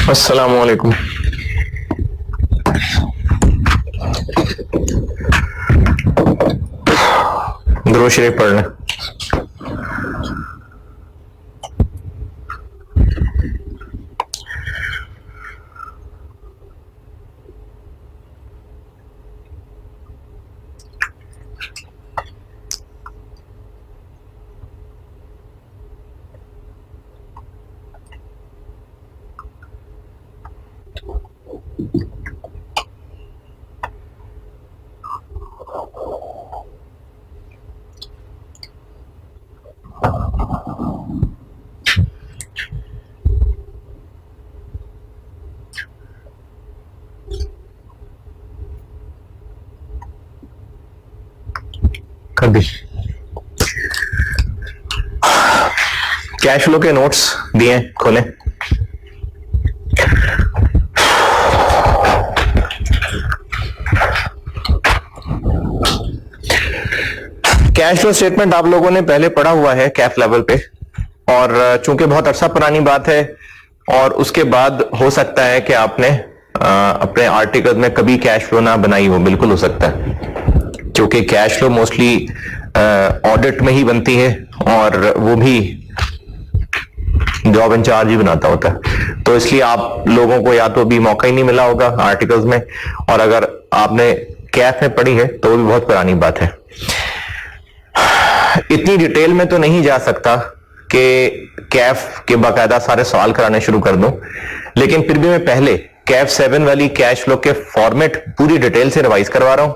अस्सलामु अलैकुम। दुरूद शरीफ पढ़ लें। कर दी। कैश फ्लो के नोट्स दिए, खोलें। कैश फ्लो स्टेटमेंट आप लोगों ने पहले पढ़ा हुआ है कैफ लेवल पे, और चूंकि बहुत अरसा पुरानी बात है और उसके बाद हो सकता है कि आपने अपने आर्टिकल में कभी कैश फ्लो ना बनाई हो, बिल्कुल हो सकता है, क्योंकि कैश फ्लो मोस्टली ऑडिट में ही बनती है और वो भी जॉब इंचार्ज ही बनाता होता है। तो इसलिए आप लोगों को या तो अभी मौका ही नहीं मिला होगा आर्टिकल्स में, और अगर आपने कैफ में पढ़ी है तो वो भी बहुत पुरानी बात है। इतनी डिटेल में तो नहीं जा सकता कि कैफ के बाकायदा सारे सवाल कराने शुरू कर दूं, लेकिन फिर भी मैं पहले कैफ 7 वाली कैश फ्लो के फॉर्मेट पूरी डिटेल से रिवाइज करवा रहा हूं,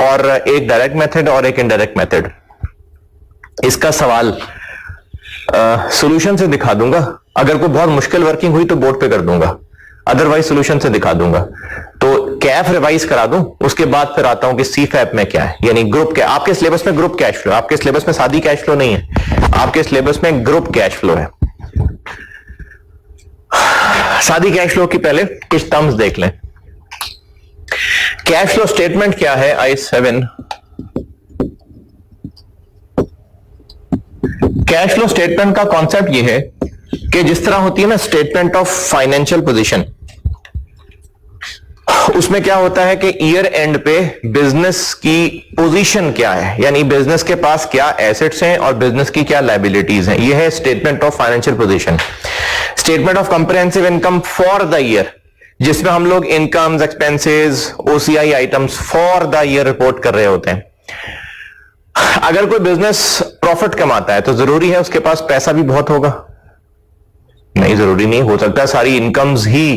और एक डायरेक्ट मेथड और एक इनडायरेक्ट मेथड। इसका सवाल सॉल्यूशन से दिखा दूंगा, अगर कोई बहुत मुश्किल वर्किंग हुई तो बोर्ड पे कर दूंगा, अदरवाइज सॉल्यूशन से दिखा दूंगा। तो कैफ रिवाइज करा दूं, उसके बाद फिर आता हूं कि सीफैप में क्या है, यानी ग्रुप क्या। आपके सिलेबस में ग्रुप कैश फ्लो, आपके सिलेबस में सादी कैश फ्लो नहीं है, आपके सिलेबस में ग्रुप कैश फ्लो है। सादी कैश फ्लो की पहले कुछ टर्म्स देख लें। कैश फ्लो स्टेटमेंट क्या है I7? कैश फ्लो स्टेटमेंट का कॉन्सेप्ट यह है कि जिस तरह होती है ना स्टेटमेंट ऑफ फाइनेंशियल पोजीशन, उसमें क्या होता है कि ईयर एंड पे बिजनेस की पोजीशन क्या है, यानी बिजनेस के पास क्या एसेट्स हैं और बिजनेस की क्या लायबिलिटीज हैं, यह है statement of financial position. Statement of comprehensive income for the year, जिसमें हम लोग incomes, expenses, OCI items for the year report कर रहे होते हैं। अगर कोई बिजनेस प्रॉफिट कमाता है तो जरूरी है उसके पास पैसा भी बहुत होगा? नहीं, जरूरी नहीं। हो सकता है सारी इनकम्स ही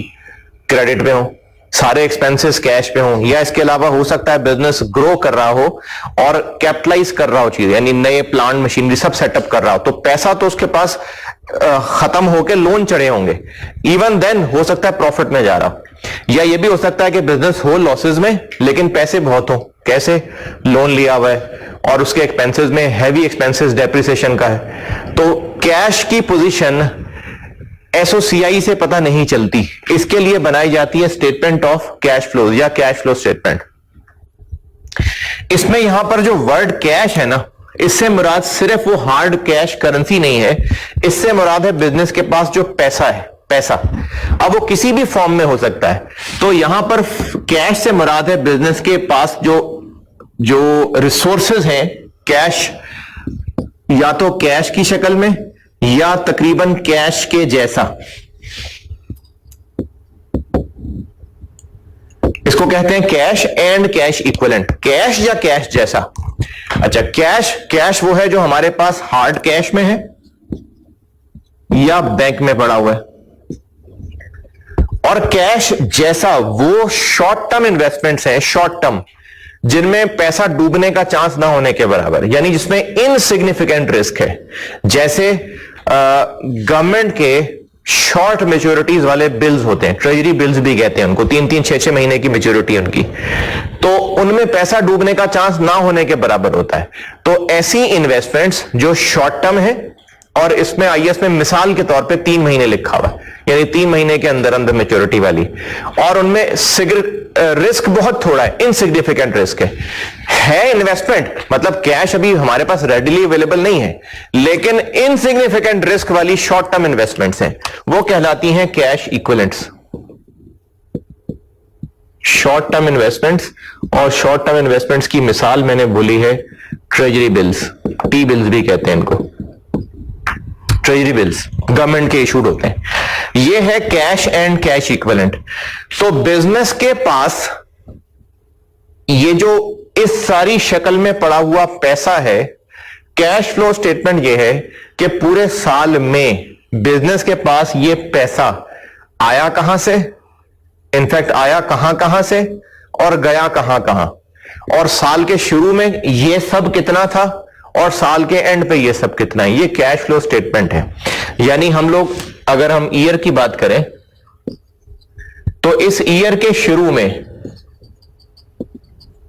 क्रेडिट पे हो, सारे एक्सपेंसेस कैश पे हो, या इसके अलावा हो सकता है बिजनेस ग्रो कर रहा हो और कैपिटलाइज कर रहा हो चीज, यानी नए प्लांट मशीनरी सब सेटअप कर रहा हो, तो पैसा तो उसके पास खत्म होकर लोन चढ़े होंगे, इवन देन हो सकता है प्रॉफिट में जा रहा हो। या ये भी हो सकता है कि बिजनेस हो लॉसेस में लेकिन पैसे बहुत हो। कैसे? लोन लिया हुआ है और उसके एक्सपेंसेस में हैवी एक्सपेंसेस डेप्रिसिएशन का है। तो कैश की पोजीशन SOCI से पता नहीं चलती, इसके लिए बनाई जाती है स्टेटमेंट ऑफ कैश फ्लो या कैश फ्लो स्टेटमेंट। इसमें यहां पर जो वर्ड कैश है ना, इससे मुराद सिर्फ वो हार्ड कैश करेंसी नहीं है, इससे मुराद है बिजनेस के पास जो पैसा है, पैसा। अब वो किसी भी फॉर्म में हो सकता है। तो यहां पर कैश से मुराद है बिजनेस के पास जो रिसोर्सेज हैं, कैश या तो कैश की शक्ल में या तकरीबन कैश के जैसा। इसको कहते हैं cash and cash equivalent, cash या कैश जैसा। अच्छा, कैश वो है जो हमारे पास हार्ड कैश में है या बैंक में पड़ा हुआ है, और कैश जैसा वो शॉर्ट टर्म इन्वेस्टमेंट्स हैं, शॉर्ट टर्म, जिनमें पैसा डूबने का चांस ना होने के बराबर, यानी जिसमें इनसिग्निफिकेंट रिस्क है। जैसे गवर्नमेंट के शॉर्ट मेच्योरिटीज वाले बिल्स होते हैं, ट्रेजरी बिल्स भी कहते हैं उनको, 3-3, 6-6 महीने की मेच्योरिटी उनकी, तो उनमें पैसा डूबने का चांस ना होने के बराबर होता है। तो ऐसी इन्वेस्टमेंट्स जो शॉर्ट टर्म है, और इसमें IAS में मिसाल के तौर पे 3 महीने लिखा हुआ, यानी 3 महीने के अंदर अंदर मेच्योरिटी वाली, और उनमें रिस्क बहुत थोड़ा है, इनसिग्निफिकेंट रिस्क है इन्वेस्टमेंट, मतलब कैश अभी हमारे पास रेडिली अवेलेबल नहीं है, लेकिन इनसिग्निफिकेंट रिस्क वाली शॉर्ट टर्म इन्वेस्टमेंट्स हैं, वो कहलाती हैं cash equivalents. Short term investments, और शॉर्ट टर्म इन्वेस्टमेंट्स की मिसाल मैंने बोली है ट्रेजरी बिल्स, टी बिल्स भी कहते हैं इनको, ट्रेजरी बिल्स गवर्नमेंट के इशूड होते हैं। ये है कैश एंड कैश इक्विवेलेंट। तो बिजनेस के पास ये जो इस सारी शक्ल में पड़ा हुआ पैसा है, कैश फ्लो स्टेटमेंट ये है कि पूरे साल में बिजनेस के पास ये पैसा आया कहां से, इनफैक्ट आया कहां कहां से और गया कहां कहां, और साल के शुरू में ये सब कितना था और साल के एंड पे ये सब कितना है। ये कैश फ्लो स्टेटमेंट है। यानी हम लोग अगर हम ईयर की बात करें तो इस ईयर के शुरू में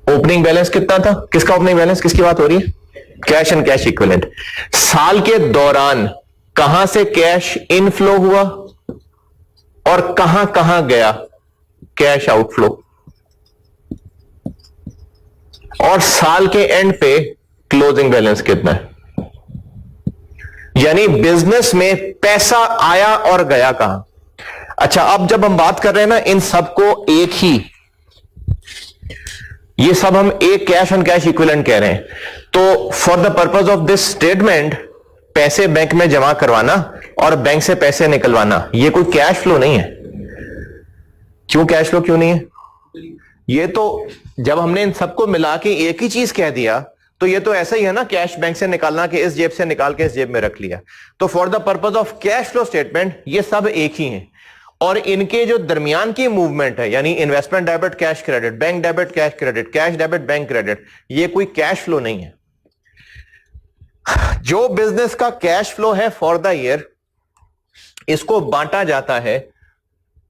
ओपनिंग बैलेंस कितना था, किसका ओपनिंग बैलेंस, किसकी बात हो रही है, कैश एंड कैश इक्विवेलेंट। साल के दौरान कहां से कैश इनफ्लो हुआ और कहां कहां गया कैश आउटफ्लो, और साल के एंड पे क्लोजिंग बैलेंस कितना है। यानी बिजनेस में पैसा आया और गया कहां। अच्छा, अब जब हम बात कर रहे हैं ना इन सबको एक ही, ये सब हम एक कैश एंड कैश इक्विवेलेंट कह रहे हैं, तो for the purpose of this statement पैसे बैंक में जमा करवाना और बैंक से पैसे निकलवाना ये कोई कैश फ्लो नहीं है। क्यों कैश फ्लो क्यों नहीं है? ये तो जब हमने इन सबको मिला के एक ही चीज कह दिया तो ये तो ऐसा ही है ना, कैश बैंक से निकालना कि इस जेब से निकाल के इस जेब में रख लिया। तो for the purpose of cash flow statement ये सब एक ही हैं, और इनके जो दरमियान की मूवमेंट है यानी investment debit cash credit, bank debit cash credit, cash debit bank credit, ये कोई कैश फ्लो नहीं है। जो बिजनेस का कैश फ्लो है फॉर द ईयर, इसको बांटा जाता है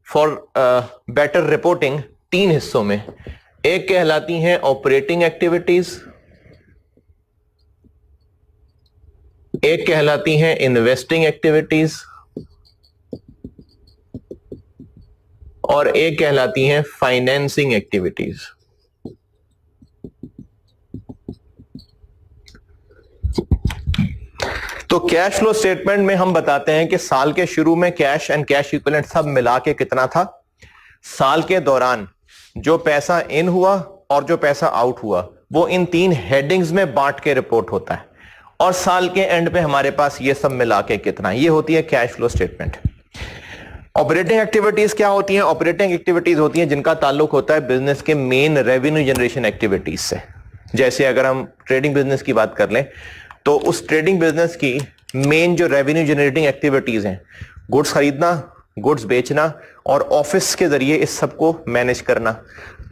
फॉर बेटर रिपोर्टिंग तीन हिस्सों में। एक कहलाती हैं ऑपरेटिंग एक्टिविटीज, एक कहलाती हैं इन्वेस्टिंग एक्टिविटीज, और एक कहलाती हैं फाइनेंसिंग एक्टिविटीज। तो कैश फ्लो स्टेटमेंट में हम बताते हैं कि साल के शुरू में कैश एंड कैश इक्विवेलेंट सब मिला के कितना था, साल के दौरान जो पैसा इन हुआ और जो पैसा आउट हुआ वो इन तीन हेडिंग्स में बांट के रिपोर्ट होता है, और साल के एंड पे हमारे पास ये सब मिला के कितना, ये होती है cash flow statement. Operating activities क्या होती हैं? ऑपरेटिंग एक्टिविटीज होती हैं जिनका ताल्लुक होता है बिजनेस के मेन रेवेन्यू जनरेशन एक्टिविटीज से। जैसे अगर हम ट्रेडिंग बिजनेस की बात कर लें तो उस ट्रेडिंग बिजनेस की मेन जो रेवेन्यू जनरेटिंग एक्टिविटीज हैं, गुड्स खरीदना, गुड्स बेचना और ऑफिस के जरिए इस सबको मैनेज करना।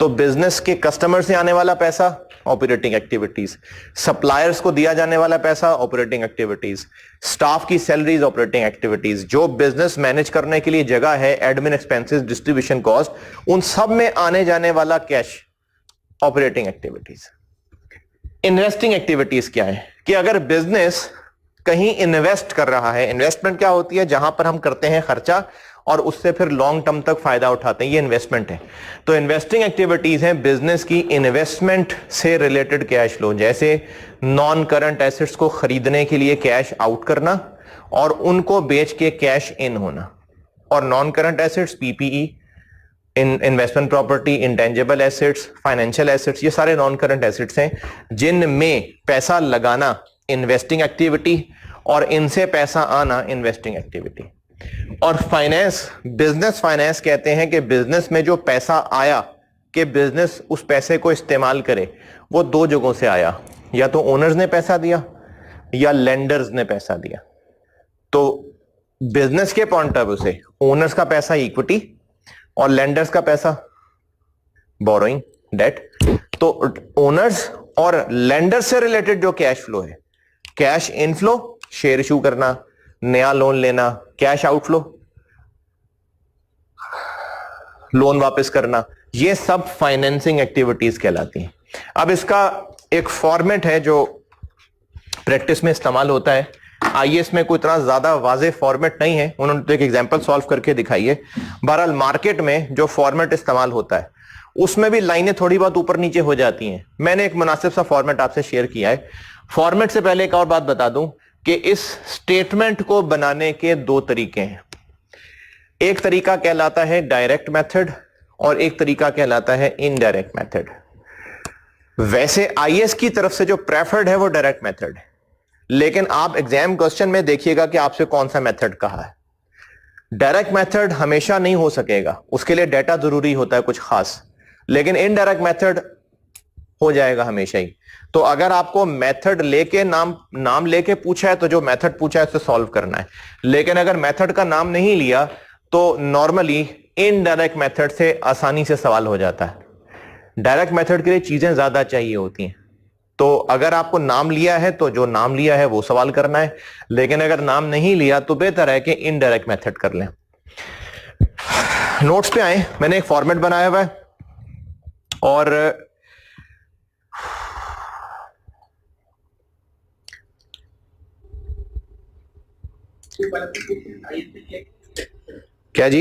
तो बिजनेस के कस्टमर से आने वाला पैसा ऑपरेटिंग एक्टिविटीज, सप्लायर्स को दिया जाने वाला पैसा ऑपरेटिंग एक्टिविटीज, स्टाफ की सैलरीज ऑपरेटिंग एक्टिविटीज, जो बिजनेस मैनेज करने के लिए जगह है, एडमिन एक्सपेंसेस, डिस्ट्रीब्यूशन कॉस्ट, उन सब में आने जाने वाला cash operating activities. Investing activities क्या है कि अगर बिजनेस कहीं इन्वेस्ट कर रहा है, इन्वेस्टमेंट क्या होती है, जहां पर हम करते हैं खर्चा और उससे फिर लॉन्ग टर्म तक फायदा उठाते हैं, ये इन्वेस्टमेंट है। तो इन्वेस्टिंग एक्टिविटीज हैं बिजनेस की इन्वेस्टमेंट से रिलेटेड कैश फ्लो, जैसे नॉन करंट एसेट्स को खरीदने के लिए कैश आउट करना और उनको बेच के कैश इन होना। और non current assets PPE, investment property, intangible assets, financial assets, ये सारे नॉन करंट एसेट्स हैं जिनमें पैसा लगाना इन्वेस्टिंग एक्टिविटी और इनसे पैसा आना इन्वेस्टिंग एक्टिविटी। और फाइनेंस, बिजनेस फाइनेंस कहते हैं कि बिजनेस में जो पैसा आया कि बिजनेस उस पैसे को इस्तेमाल करे, वो दो जगहों से आया, या तो ओनर्स ने पैसा दिया या लेंडर्स ने पैसा दिया। तो बिजनेस के पॉइंट ऑफ व्यू से ओनर्स का पैसा इक्विटी और लेंडर्स का पैसा बोरोइंग, डेट। तो ओनर्स और लेंडर्स से रिलेटेड जो कैश फ्लो है, कैश इनफ्लो शेयर इशू करना, नया लोन लेना, कैश आउटफ्लो लोन वापस करना, ये सब फाइनेंसिंग एक्टिविटीज कहलाती हैं। अब इसका एक फॉर्मेट है जो प्रैक्टिस में इस्तेमाल होता है, आईएएस में कोई इतना ज्यादा वाजे फॉर्मेट नहीं है, उन्होंने तो एक एग्जांपल सॉल्व करके दिखाई है। बहरहाल मार्केट में जो फॉर्मेट इस्तेमाल होता है उसमें भी लाइनें थोड़ी बहुत ऊपर नीचे हो जाती हैं। मैंने एक मुनासिब सा फॉर्मेट आपसे शेयर किया है। फॉर्मेट से पहले एक और बात बता दूं कि इस स्टेटमेंट को बनाने के दो तरीके हैं। एक तरीका कहलाता है डायरेक्ट मेथड और एक तरीका कहलाता है इनडायरेक्ट मेथड। वैसे आईएएस की तरफ से जो प्रेफर्ड है वो डायरेक्ट मेथड है, लेकिन आप एग्जाम क्वेश्चन में देखिएगा कि आपसे कौन सा मेथड कहा है। डायरेक्ट मेथड हमेशा नहीं हो सकेगा, उसके लिए डाटा जरूरी होता है कुछ खास, लेकिन इनडायरेक्ट मेथड हो जाएगा हमेशा ही। तो अगर आपको मेथड लेके नाम लेके पूछा है तो जो मेथड पूछा है उसे सॉल्व करना है, लेकिन अगर मेथड का नाम नहीं लिया तो नॉर्मली इनडायरेक्ट मेथड से आसानी से सवाल हो जाता है। डायरेक्ट मेथड के लिए चीजें ज्यादा चाहिए होती हैं, तो अगर आपको नाम लिया है तो जो नाम लिया है वो सवाल करना है, लेकिन अगर नाम नहीं लिया तो बेहतर है कि इनडायरेक्ट मेथड कर लें। नोट्स पे आए, मैंने एक फॉर्मेट बनाया हुआ है और क्या जी,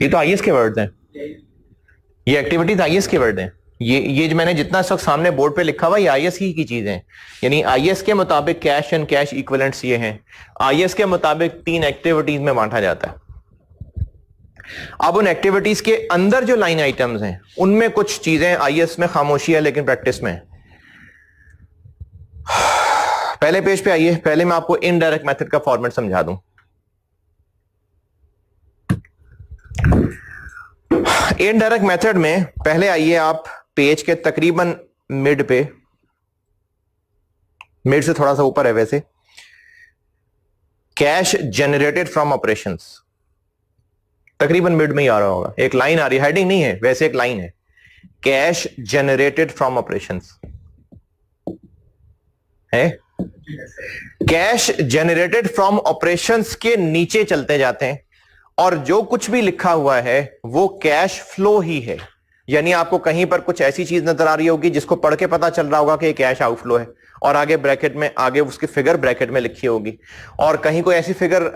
ये तो आईएएस के वर्ड्स हैं, ये एक्टिविटीज आईएएस के वर्ड हैं। ये जो मैंने जितना इस वक्त सामने बोर्ड पे लिखा हुआ ये आईएएस ही की चीजें हैं। यानी आईएएस के मुताबिक कैश एंड कैश इक्विवेलेंट्स ये हैं। आईएएस के मुताबिक 3 एक्टिविटीज में बांटा जाता है। अब उन एक्टिविटीज के अंदर जो लाइन आइटम्स हैं उनमें कुछ चीजें आईएएस में खामोशी है लेकिन प्रैक्टिस में है। पहले पेज पे आइए, पहले मैं आपको इनडायरेक्ट मेथड का फॉर्मेट समझा दूं। इनडायरेक्ट मेथड में पहले आइए आप पेज के तकरीबन मिड पे, मिड से थोड़ा सा ऊपर है वैसे, कैश जनरेटेड फ्रॉम ऑपरेशंस, तकरीबन मिड में ही आ रहा होगा, एक लाइन आ रही है, हेडिंग नहीं है वैसे एक लाइन है, कैश जनरेटेड फ्रॉम ऑपरेशंस है। कैश जनरेटेड फ्रॉम ऑपरेशंस के नीचे चलते जाते हैं और जो कुछ भी लिखा हुआ है वो कैश फ्लो ही है। यानी आपको कहीं पर कुछ ऐसी चीज नजर आ रही होगी जिसको पढ़ के पता चल रहा होगा कि कैश आउटफ्लो है और आगे ब्रैकेट में, आगे उसकी फिगर ब्रैकेट में लिखी होगी, और कहीं कोई ऐसी फिगर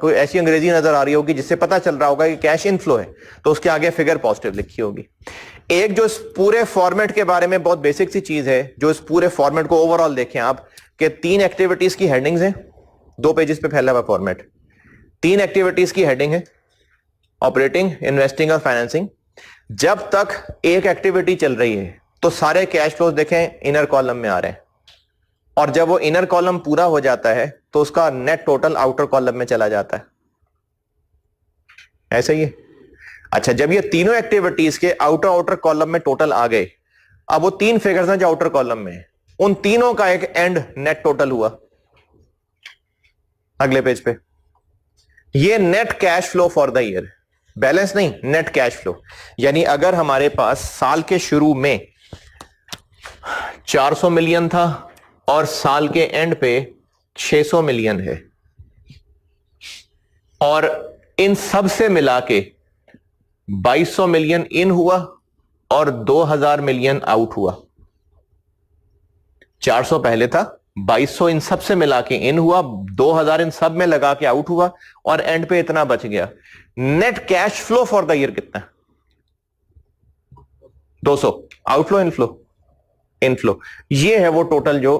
कोई ऐसी अंग्रेजी नजर आ रही होगी जिससे पता चल रहा होगा कि कैश इनफ्लो है, तो उसके आगे फिगर पॉजिटिव लिखी होगी। एक जो इस पूरे फॉर्मेट के बारे में बहुत बेसिक सी चीज है, जो इस पूरे फॉर्मेट को ओवरऑल देखें आप, कि 3 एक्टिविटीज की हेडिंग्स हैं, 2 पेजेस पे फैला हुआ फॉर्मेट, 3 एक्टिविटीज की हेडिंग है, ऑपरेटिंग, इन्वेस्टिंग और फाइनेंसिंग। जब तक एक एक्टिविटी चल रही है तो सारे कैश फ्लोज देखें इनर कॉलम में आ रहे हैं, और जब वो इनर कॉलम पूरा हो जाता है तो उसका नेट टोटल आउटर कॉलम में चला जाता है। ऐसा ही है। अच्छा, जब ये तीनों एक्टिविटीज के आउटर कॉलम में टोटल आ गए, अब वो 3 फिगर्स हैं जो आउटर कॉलम में है, उन तीनों का एक एंड नेट टोटल हुआ। अगले पेज पे ये net cash flow for the year, balance नहीं, नेट कैश फ्लो। यानी अगर हमारे पास साल के शुरू में 400 मिलियन था और साल के एंड पे 600 मिलियन है, और इन सब से मिला के 2200 मिलियन इन हुआ और 2000 मिलियन आउट हुआ। 400 पहले था, 2200 इन सब से मिला के इन हुआ, 2000 इन सब में लगा के आउट हुआ, और एंड पे इतना बच गया। Net cash flow for the year कितना? 200। आउटफ्लो, इनफ्लो, इनफ्लो, ये है वो टोटल जो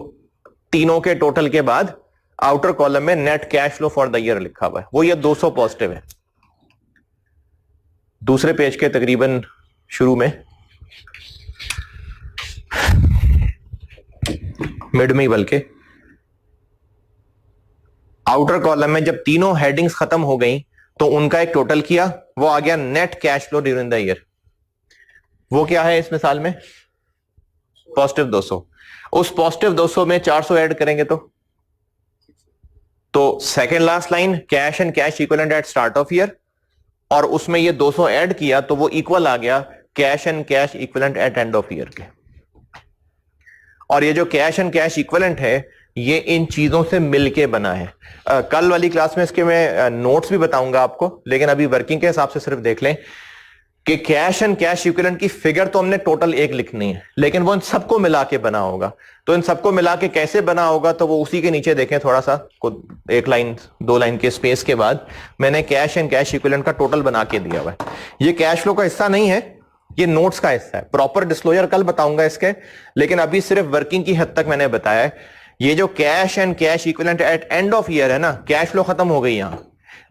तीनों के टोटल के बाद आउटर कॉलम में net cash flow for the year लिखा हुआ है, वो ये 200 पॉजिटिव है। दूसरे पेज के तकरीबन शुरू में, मिड में ही बल्कि, आउटर कॉलम में जब तीनों हेडिंग्स खत्म हो गई तो उनका एक टोटल किया, वो आ गया net cash flow during the year. वो क्या है इस मिसाल में? पॉजिटिव 200। उस पॉजिटिव 200 में 400 ऐड करेंगे तो second last line, cash and cash equivalent at start of year, और उसमें ये 200 ऐड किया तो वो इक्वल आ गया cash and cash equivalent at end of year के। और ये जो कैश एंड कैश इक्विवेलेंट है ये इन चीजों से मिलके बना है। कल वाली क्लास में इसके मैं नोट्स भी बताऊंगा आपको, लेकिन अभी वर्किंग के हिसाब से सिर्फ देख लें कि कैश एंड कैश इक्विवेलेंट की फिगर तो हमने टोटल एक लिखनी है, लेकिन वो इन सबको मिला के बना होगा। तो इन सबको मिला के कैसे बना होगा तो वो उसी के नीचे देखें, थोड़ा सा एक लाइन 2 लाइन के स्पेस के बाद मैंने कैश एंड कैश इक्विवेलेंट का टोटल बना के दिया हुआ है। ये कैश फ्लो का हिस्सा नहीं है, ये नोट्स का हिस्सा है। प्रॉपर डिस्क्लोजर कल बताऊंगा इसके, लेकिन अभी सिर्फ वर्किंग की हद तक मैंने बताया है। ये जो cash and cash equivalent at end of year है ना, कैश फ्लो खत्म हो गई यहां,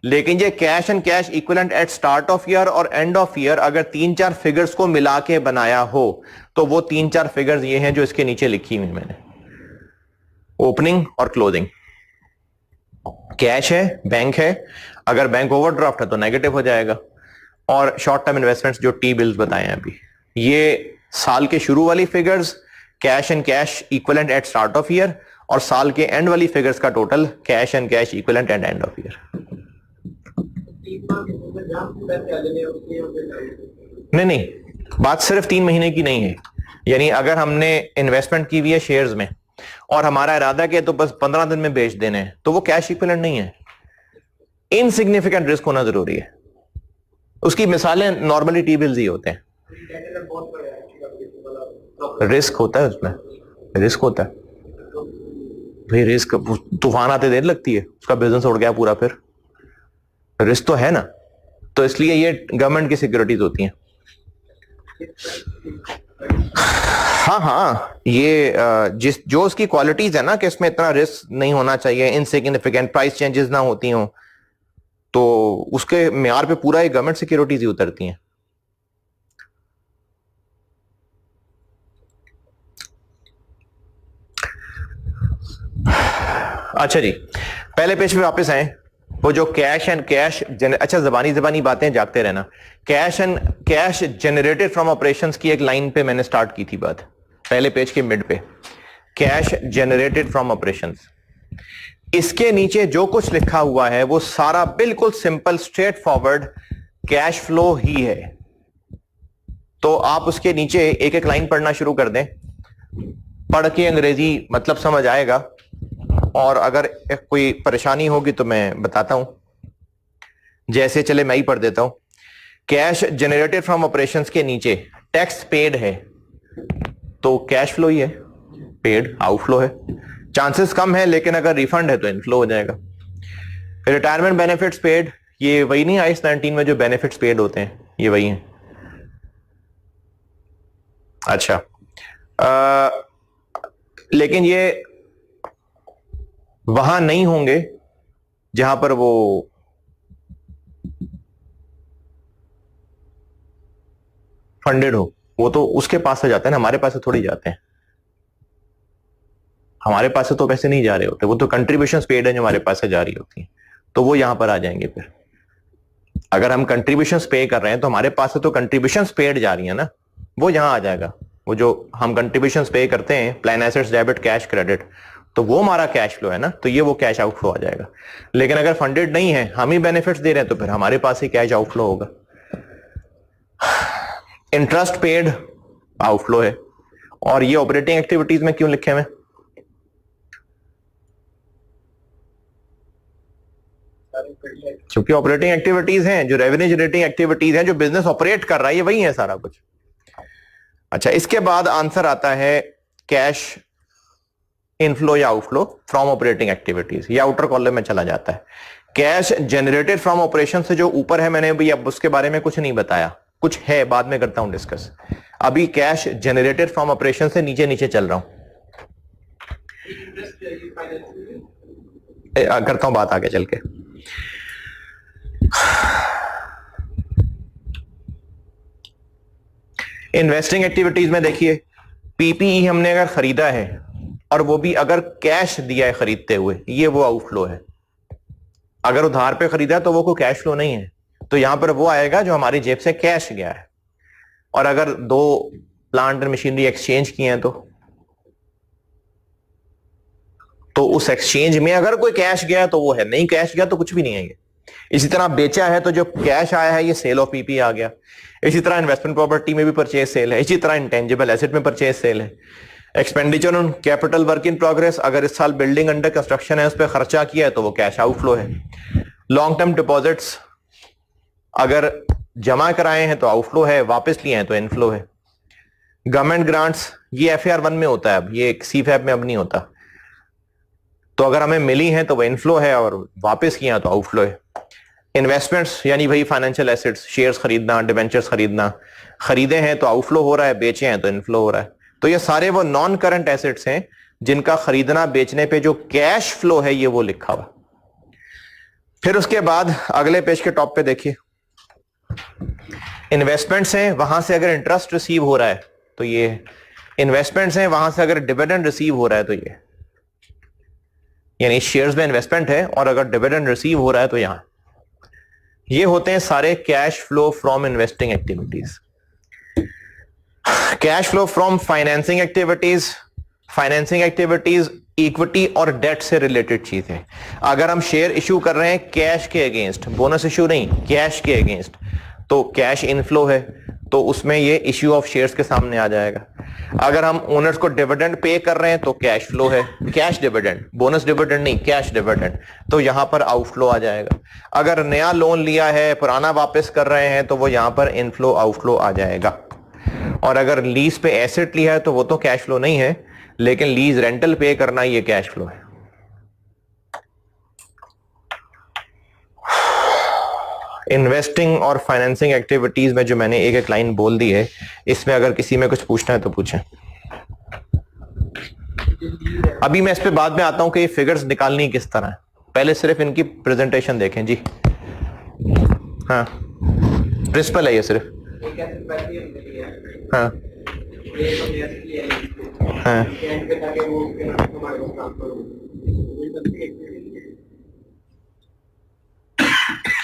लेकिन ये cash and cash equivalent at start of year और एंड ऑफ ईयर अगर 3-4 फिगर्स को मिला के बनाया हो तो वो 3-4 फिगर्स ये हैं जो इसके नीचे लिखी हुई मैंने, ओपनिंग और क्लोजिंग। कैश है, बैंक है, अगर बैंक ओवरड्राफ्ट है तो नेगेटिव हो जाएगा, और शॉर्ट टर्म इन्वेस्टमेंट्स जो टी बिल्स बताए हैं अभी, ये साल के शुरू वाली figures cash and cash equivalent at start of year, और साल के एंड वाली फिगर्स का total cash and cash equivalent at end of year. नहीं, बात सिर्फ 3 महीने की नहीं है। यानी अगर हमने इन्वेस्टमेंट की हुई है शेयर्स में और हमारा इरादा क्या है तो बस 15 दिन में बेच देने हैं, तो वो कैश इक्विवेलेंट नहीं है, इनसिग्निफिकेंट रिस्क होना जरूरी है। उसकी मिसालें नॉर्मली टी बिल्स ही होते हैं। रिस्क होता है उसमें, रिस्क होता है भाई, रिस्क तूफान आते देर लगती है, उसका बिजनेस उड़ गया पूरा, फिर रिस्क तो है ना, तो इसलिए ये गवर्नमेंट की सिक्योरिटीज होती हैं। हाँ, ये जो उसकी क्वालिटीज है ना कि इसमें इतना रिस्क नहीं होना चाहिए, इनसिग्निफिकेंट प्राइस चेंजेस ना होती हो, तो उसके म्यार पे पूरा एक गवर्नमेंट सिक्योरिटीज ही उतरती हैं। अच्छा जी, पहले पेज पे वापस आए। वो जो कैश एंड कैश अच्छा, जबानी बातें जागते रहना। Cash and cash generated from operations की एक लाइन पे मैंने स्टार्ट की थी बात, पहले पेज के मिड पे, कैश जनरेटेड फ्रॉम ऑपरेशंस। इसके नीचे जो कुछ लिखा हुआ है वो सारा बिल्कुल simple straightforward cash flow ही है। तो आप उसके नीचे एक एक लाइन पढ़ना शुरू कर दें, पढ़ के अंग्रेजी मतलब समझ आएगा, और अगर कोई परेशानी होगी तो मैं बताता हूं। जैसे चले मैं ही पढ़ देता हूं। कैश जनरेटेड फ्रॉम ऑपरेशंस के नीचे टैक्स पेड है, तो कैश फ्लो ही है, पेड आउटफ्लो है, चांसेस कम है, लेकिन अगर रिफंड है तो इनफ्लो हो जाएगा। रिटायरमेंट बेनिफिट्स पेड, ये वही नहीं IAS 19 में जो बेनिफिट्स पेड होते हैं, ये वही है। अच्छा, लेकिन ये वहां नहीं होंगे जहां पर वो फंडेड हो, वो तो उसके पास से जाते हैं ना, हमारे पास से थोड़ी जाते हैं। हमारे पास से तो पैसे नहीं जा रहे होते, वो तो कंट्रीब्यूशंस पेड है जो हमारे पास से जा रही होती हैं, तो वो यहां पर आ जाएंगे। फिर अगर हम कंट्रीब्यूशंस पे कर रहे हैं तो हमारे पास से तो कंट्रीब्यूशंस पेड जा रही है ना, वो यहां आ जाएगा। वो जो हम कंट्रीब्यूशंस पे करते हैं, plan assets debit cash credit, तो वो हमारा कैश फ्लो है ना, तो ये वो कैश आउटफ्लो आ जाएगा। लेकिन अगर फंडेड नहीं है, हम ही बेनिफिट्स दे रहे हैं, तो फिर हमारे पास ही कैश आउटफ्लो होगा। इंटरेस्ट पेड आउटफ्लो है, और ये ऑपरेटिंग एक्टिविटीज में क्यों लिखे हुए? क्योंकि ऑपरेटिंग एक्टिविटीज हैं, जो रेवेन्यू जनरेटिंग एक्टिविटीज हैं, जो बिजनेस ऑपरेट कर रहा है, ये वही है सारा कुछ। अच्छा, इसके बाद आंसर आता है कैश इनफ्लो या आउटफ्लो फ्रॉम ऑपरेटिंग एक्टिविटीज, ये आउटर कॉलम में चला जाता है। कैश जनरेटेड फ्रॉम ऑपरेशन से जो ऊपर है, मैंने भी अब उसके बारे में कुछ नहीं बताया, कुछ है बाद में करता हूं डिस्कस। अभी कैश जनरेटेड फ्रॉम ऑपरेशन से नीचे नीचे चल रहा हूं, करता हूं बात आगे चल के। इन्वेस्टिंग एक्टिविटीज में देखिए, पीपीई हमने अगर खरीदा है और वो भी अगर कैश दिया है खरीदते हुए, ये वो आउटफ्लो है। अगर उधार पे खरीदा तो वो कोई कैश फ्लो नहीं है, तो यहां पर वो आएगा जो हमारी जेब से कैश गया है। और अगर 2 प्लांट एंड मशीनरी एक्सचेंज किए हैं तो उस एक्सचेंज में अगर कोई कैश गया तो वो है, नहीं कैश गया तो कुछ भी नहीं है। इसी तरह बेचा है तो जो कैश आया है ये सेल ऑफ पीपी आ गया। इसी तरह इन्वेस्टमेंट प्रॉपर्टी में भी परचेज सेल है, इसी तरह इंटेंजिबल एसेट में परचेज सेल है। Expenditure on capital work in progress, अगर इस साल बिल्डिंग अंडर कंस्ट्रक्शन है, उस पर खर्चा किया है तो वो कैश आउटफ्लो है। लॉन्ग टर्म डिपॉजिट्स अगर जमा कराए हैं तो आउटफ्लो है, वापस लिए हैं तो इनफ्लो है। गवर्नमेंट ग्रांट्स ये FAR 1 में होता है, अब ये CFAB में अब नहीं होता, तो अगर हमें मिली हैं तो वो इनफ्लो है और वापस किया तो आउटफ्लो है। इन्वेस्टमेंट्स यानी भाई फाइनेंशियल एसेट्स, शेयर्स खरीदना, डिवेंचर्स खरीदना, खरीदे हैं तो आउटफ्लो हो रहा है, बेचे हैं तो इनफ्लो हो रहा है। तो ये सारे वो नॉन करंट एसेट्स हैं जिनका खरीदना बेचने पे जो कैश फ्लो है ये वो लिखा हुआ। फिर उसके बाद अगले पेज के टॉप पे देखिए, इन्वेस्टमेंट्स हैं, वहां से अगर इंटरेस्ट रिसीव हो रहा है तो ये इन्वेस्टमेंट्स हैं, वहां से अगर डिविडेंड रिसीव हो रहा है तो ये, यानी शेयर्स में इन्वेस्टमेंट है और अगर डिविडेंड रिसीव हो रहा है तो यहां, ये होते हैं सारे cash flow from investing activities. Cash flow from financing activities, financing activities equity और डेट से रिलेटेड चीज है। अगर हम शेयर इश्यू कर रहे हैं कैश के अगेंस्ट, बोनस इश्यू नहीं, कैश के अगेंस्ट, तो कैश इनफ्लो है, तो उसमें ये इश्यू ऑफ शेयर्स के सामने आ जाएगा। अगर हम ओनर्स को डिविडेंड पे कर रहे हैं तो कैश फ्लो है, कैश डिविडेंड, बोनस डिविडेंड नहीं, कैश डिविडेंड, तो यहां पर आउटफ्लो आ जाएगा। अगर नया लोन लिया है, पुराना वापस कर रहे हैं, तो वो यहां पर इनफ्लो आउटफ्लो आ जाएगा। और अगर लीज पे एसेट लिया है तो वो तो कैश फ्लो नहीं है, लेकिन लीज रेंटल पे करना ये कैश फ्लो है। इन्वेस्टिंग और फाइनेंसिंग एक्टिविटीज में जो मैंने एक एक लाइन बोल दी है, इसमें अगर किसी में कुछ पूछना है तो पूछें। अभी मैं इस पे बाद में आता हूं कि ये फिगर्स निकालनी किस तरह है, पहले सिर्फ इनकी प्रेजेंटेशन देखें जी। हाँ, प्रिंसिपल है ये सिर्फ। हाँ हाँ,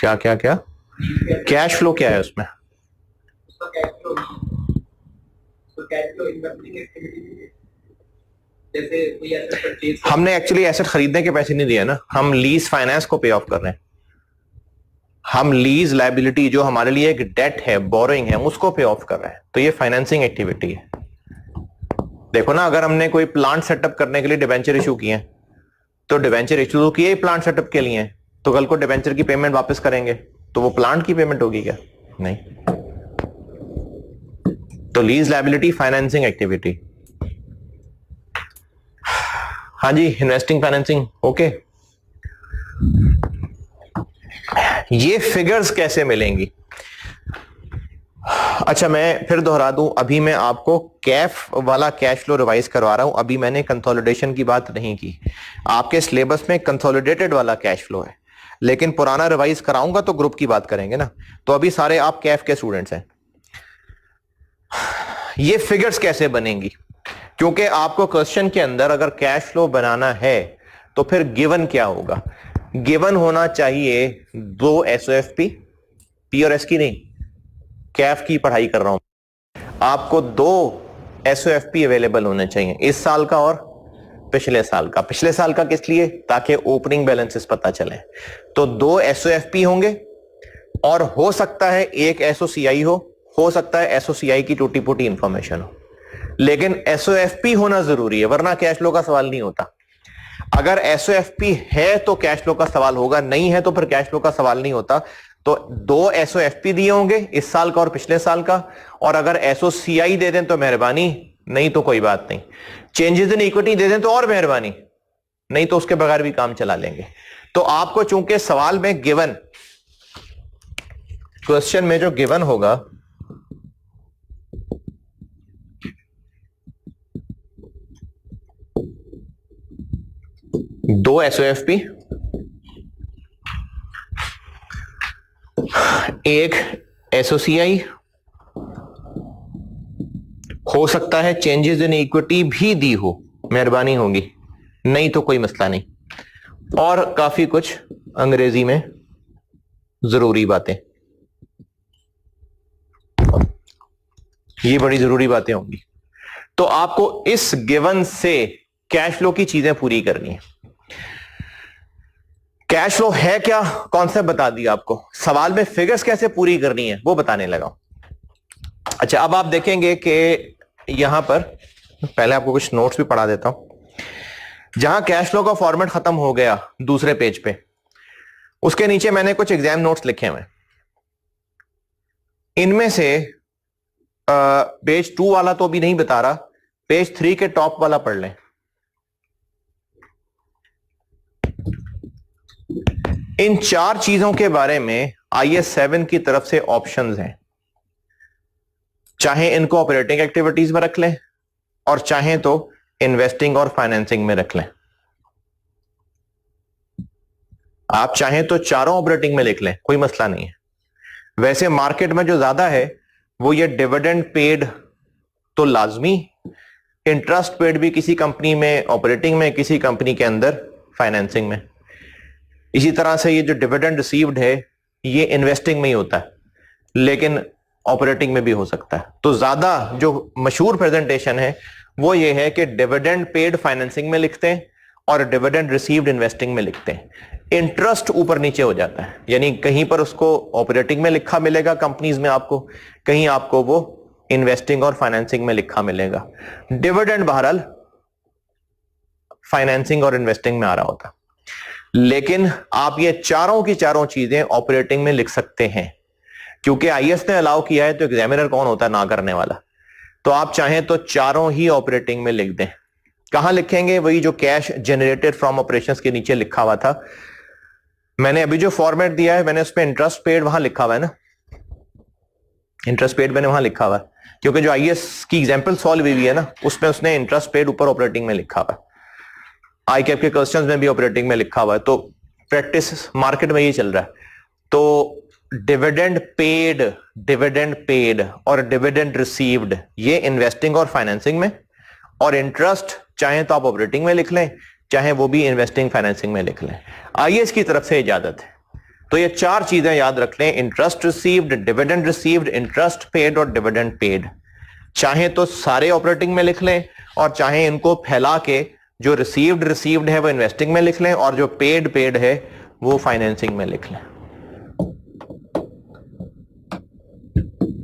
क्या क्या क्या कैश फ्लो क्या है उसमें? हमने एक्चुअली एसेट खरीदने के पैसे नहीं दिए ना, हम लीज फाइनेंस को पे ऑफ कर रहे हैं। हम लीज लायबिलिटी जो हमारे लिए एक डेट है, बोरोइंग है, उसको पे ऑफ कर रहे हैं, तो ये फाइनेंसिंग एक्टिविटी है। देखो ना, अगर हमने कोई प्लांट सेटअप करने के लिए डिवेंचर इशू किए हैं, तो डिवेंचर इशू किए प्लांट सेटअप के लिए, तो कल को डिवेंचर की पेमेंट वापस करेंगे तो वो प्लांट की पेमेंट होगी क्या? नहीं। तो लीज लायबिलिटी फाइनेंसिंग एक्टिविटी। हाँ जी, इन्वेस्टिंग फाइनेंसिंग ओके। ये फिगर्स कैसे मिलेंगी? अच्छा, मैं फिर दोहरा दूं, अभी मैं आपको कैफ वाला कैश फ्लो रिवाइज करवा रहा हूं, अभी मैंने कंसोलिडेशन की बात नहीं की। आपके सिलेबस में कंसोलिडेटेड वाला कैश फ्लो है, लेकिन पुराना रिवाइज कराऊंगा तो ग्रुप की बात करेंगे ना। तो अभी सारे आप कैफ के स्टूडेंट्स हैं। ये फिगर्स कैसे बनेंगी? क्योंकि आपको क्वेश्चन के अंदर अगर कैश फ्लो बनाना है तो फिर गिवन क्या होगा? गिवन होना चाहिए 2 एसओएफपी, पी और एस की नहीं, कैफ की पढ़ाई कर रहा हूं। आपको 2 एसओएफपी अवेलेबल होने चाहिए, इस साल का और पिछले साल का। पिछले साल का किस लिए? ताकि ओपनिंग बैलेंसेस पता चले। तो 2 एसओएफपी होंगे, और हो सकता है एक एसओसीआई हो सकता है एसओसीआई की टूटी फूटी इंफॉर्मेशन हो, लेकिन एसओएफपी होना जरूरी है, वरना कैश फ्लो का सवाल नहीं होता। अगर एसओएफपी है तो कैश फ्लो का सवाल होगा, नहीं है तो फिर कैश फ्लो का सवाल नहीं होता। तो 2 एसओएफपी दिए होंगे, इस साल का और पिछले साल का, और अगर एसओसीआई दे दें तो मेहरबानी, नहीं तो कोई बात नहीं। चेंजेस इन इक्विटी दे दें तो और मेहरबानी, नहीं तो उसके बगैर भी काम चला लेंगे। तो आपको चूंकि सवाल में गिवन, क्वेश्चन में जो गिवन होगा, दो एसओएफपी, एक एसओसीआई, हो सकता है चेंजेस इन इक्विटी भी दी हो, मेहरबानी होगी, नहीं तो कोई मसला नहीं, और काफी कुछ अंग्रेजी में जरूरी बातें, ये बड़ी जरूरी बातें होंगी। तो आपको इस गिवन से कैश फ्लो की चीजें पूरी करनी है। कैश फ्लो है क्या, कॉन्सेप्ट बता दिया आपको, सवाल में फिगर्स कैसे पूरी करनी है वो बताने लगा। अच्छा, अब आप देखेंगे कि यहां पर पहले आपको कुछ नोट्स भी पढ़ा देता हूं। जहां कैश फ्लो का फॉर्मेट खत्म हो गया दूसरे पेज पे, उसके नीचे मैंने कुछ एग्जाम नोट्स लिखे हुए। इनमें से पेज 2 वाला तो अभी नहीं बता रहा, पेज 3 के टॉप वाला पढ़ लें। इन 4 चीजों के बारे में IAS 7 की तरफ से ऑप्शंस हैं, चाहे इनको ऑपरेटिंग एक्टिविटीज में रख लें और चाहे तो इन्वेस्टिंग और फाइनेंसिंग में रख लें। आप चाहें तो चारों ऑपरेटिंग में लिख लें, कोई मसला नहीं है। वैसे मार्केट में जो ज्यादा है वो ये डिविडेंड पेड तो लाजमी, इंटरेस्ट पेड भी किसी कंपनी में ऑपरेटिंग में, किसी कंपनी के अंदर फाइनेंसिंग में। इसी तरह से ये जो डिविडेंड रिसीव्ड है ये इन्वेस्टिंग में ही होता है, लेकिन ऑपरेटिंग में भी हो सकता है। तो ज्यादा जो मशहूर प्रेजेंटेशन है वो ये है कि डिविडेंड पेड फाइनेंसिंग में लिखते हैं और डिविडेंड रिसीव्ड इन्वेस्टिंग में लिखते हैं। इंटरेस्ट ऊपर नीचे हो जाता है, यानी कहीं पर उसको ऑपरेटिंग में लिखा मिलेगा कंपनीज में आपको, कहीं आपको वो इन्वेस्टिंग और फाइनेंसिंग में लिखा मिलेगा। डिविडेंड बहरहाल फाइनेंसिंग और इन्वेस्टिंग में आ रहा होता, लेकिन आप ये चारों की चारों चीजें ऑपरेटिंग में लिख सकते हैं, क्योंकि आईएएस ने अलाउ किया है। तो एग्जामिनर कौन होता है? ना करने वाला। तो आप चाहें तो चारों ही ऑपरेटिंग में लिख दें। कहां लिखेंगे? वही जो कैश जनरेटेड फ्रॉम ऑपरेशंस के नीचे लिखा हुआ था। मैंने अभी जो फॉर्मेट दिया है मैंने उसमें इंटरेस्ट पेड वहां लिखा हुआ है ना, इंटरेस्ट पेड मैंने वहां लिखा हुआ है, क्योंकि जो आईएएस की एग्जांपल सॉल्व हुई है ना उसमें उसने इंटरेस्ट पेड ऊपर ऑपरेटिंग में लिखा हुआ है, आई कैप के क्वेश्चंस में भी ऑपरेटिंग में लिखा हुआ है। तो प्रैक्टिस मार्केट में ये चल रहा है। तो डिविडेंड पेड और डिविडेंड रिसीव्ड ये इन्वेस्टिंग और फाइनेंसिंग में, और इंटरेस्ट चाहे तो आप ऑपरेटिंग में लिख लें, चाहे वो भी इन्वेस्टिंग फाइनेंसिंग में लिख लें। आईएएस की तरफ से इजाजत है। तो ये चार चीजें याद रख लें, interest received, dividend received, interest paid और डिविडेंड पेड। चाहे तो सारे ऑपरेटिंग में लिख लें और चाहे इनको फैला के जो रिसीव्ड है वो इन्वेस्टिंग में लिख लें और जो पेड है वो फाइनेंसिंग में लिख लें।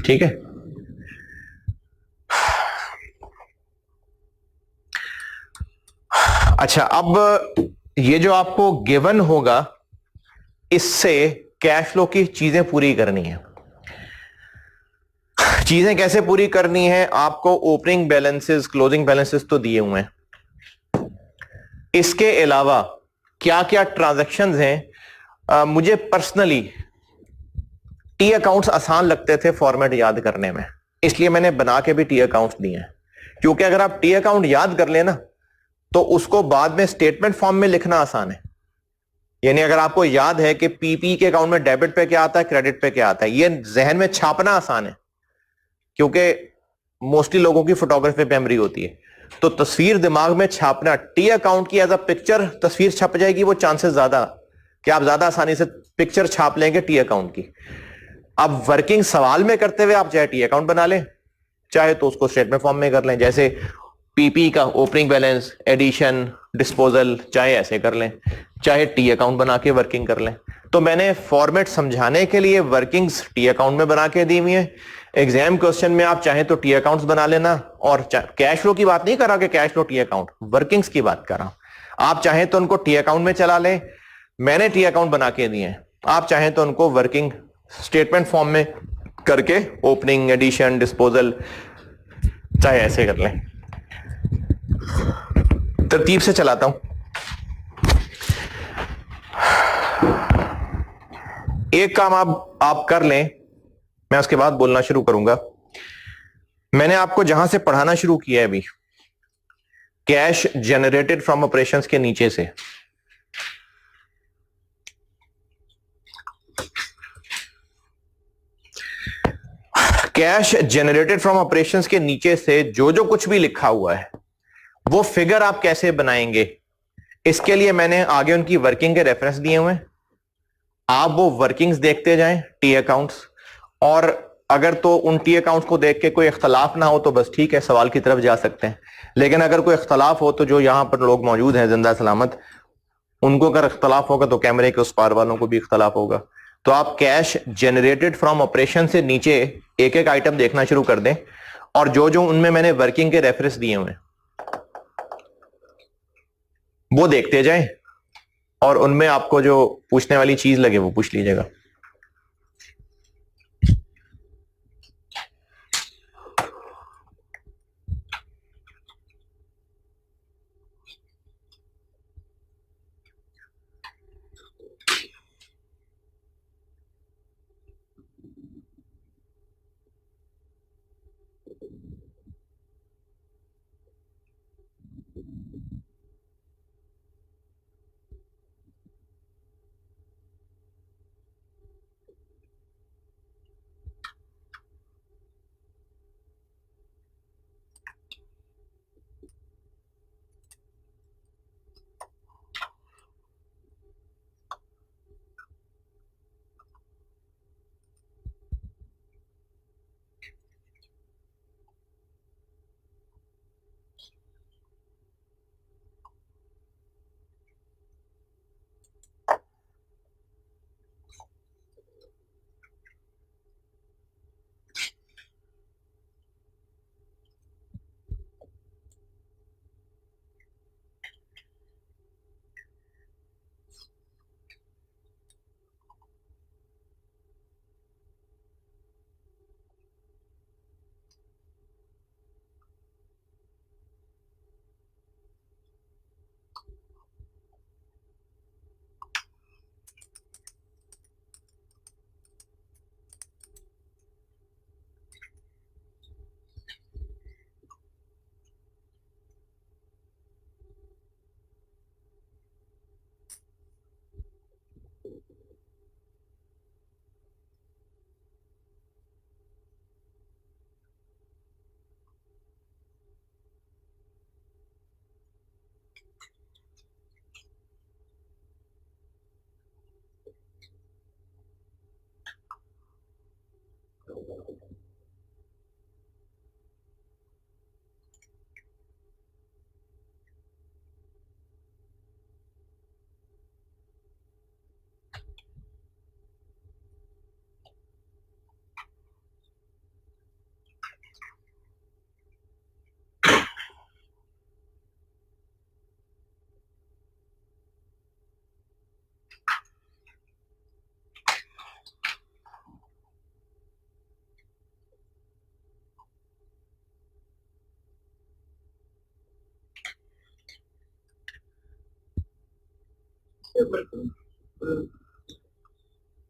ठीक है। अच्छा, अब ये जो आपको गिवन होगा इससे कैश फ्लो की चीजें पूरी करनी है। चीजें कैसे पूरी करनी है? आपको ओपनिंग बैलेंसेस, क्लोजिंग बैलेंसेस तो दिए हुए हैं, इसके अलावा क्या क्या ट्रांजैक्शंस हैं। मुझे पर्सनली टी अकाउंट्स आसान लगते थे फॉर्मेट याद करने में, इसलिए मैंने बना के भी टी अकाउंट्स दिए हैं। क्योंकि अगर आप टी अकाउंट याद कर लेना तो उसको बाद में स्टेटमेंट फॉर्म में लिखना आसान है। यानी अगर आपको याद है कि पीपी के अकाउंट में डेबिट पे क्या आता है, क्रेडिट पे क्या आता है, ये जहन में छापना आसान है, क्योंकि मोस्टली लोगों की फोटोग्राफी मेमोरी होती है। तो तस्वीर दिमाग में छापना, टी अकाउंट की एज अ पिक्चर तस्वीर छप जाएगी, वो चांसेस ज्यादा कि आप ज्यादा आसानी से पिक्चर छाप लेंगे टी अकाउंट की। अब वर्किंग सवाल में करते हुए आप चाहे टी अकाउंट बना लें, चाहे तो उसको स्टेटमेंट फॉर्म में कर लें, जैसे पीपी का ओपनिंग बैलेंस, एडिशन, डिस्पोजल, चाहे ऐसे कर लें, चाहे टी अकाउंट बना के वर्किंग कर लें। तो मैंने फॉर्मेट समझाने के लिए वर्किंग्स टी अकाउंट में बना के दी हुई है। एग्जाम क्वेश्चन में आप चाहे तो टी अकाउंट्स बना लेना, और कैश फ्लो की बात नहीं कर रहा कि cash flow T account, workings की बात कर रहा हूं। आप चाहे तो उनको टी अकाउंट में चला लें, मैंने टी अकाउंट बना के दिए हैं। आप चाहें तो उनको वर्किंग स्टेटमेंट फॉर्म में करके ओपनिंग, एडिशन, डिस्पोजल, चाहे ऐसे कर लें। तरतीब से चलाता हूं। एक काम आप कर लें, मैं उसके बाद बोलना शुरू करूंगा। मैंने आपको जहां से पढ़ाना शुरू किया है अभी, कैश जनरेटेड फ्रॉम ऑपरेशंस के नीचे से, कैश जनरेटेड फ्रॉम ऑपरेशंस के नीचे से जो जो कुछ भी लिखा हुआ है वो फिगर आप कैसे बनाएंगे, इसके लिए मैंने आगे उनकी वर्किंग के रेफरेंस दिए हुए हैं। आप वो वर्किंग्स देखते जाएं टी अकाउंट्स, और अगर तो उन टी अकाउंट्स को देख के कोई इख्तलाफ ना हो तो बस ठीक है, सवाल की तरफ जा सकते हैं। लेकिन अगर कोई इख्तलाफ हो तो जो यहां पर लोग मौजूद हैं जिंदा सलामत, उनको अगर इख्तलाफ होगा तो कैमरे के उस पार वालों को भी इख्तलाफ होगा। तो आप कैश जनरेटेड फ्रॉम ऑपरेशन से नीचे एक एक आइटम देखना शुरू कर दें, और जो जो उनमें मैंने वर्किंग के रेफरेंस दिए हुए वो देखते जाएं, और उनमें आपको जो पूछने वाली चीज लगे वो पूछ लीजिएगा।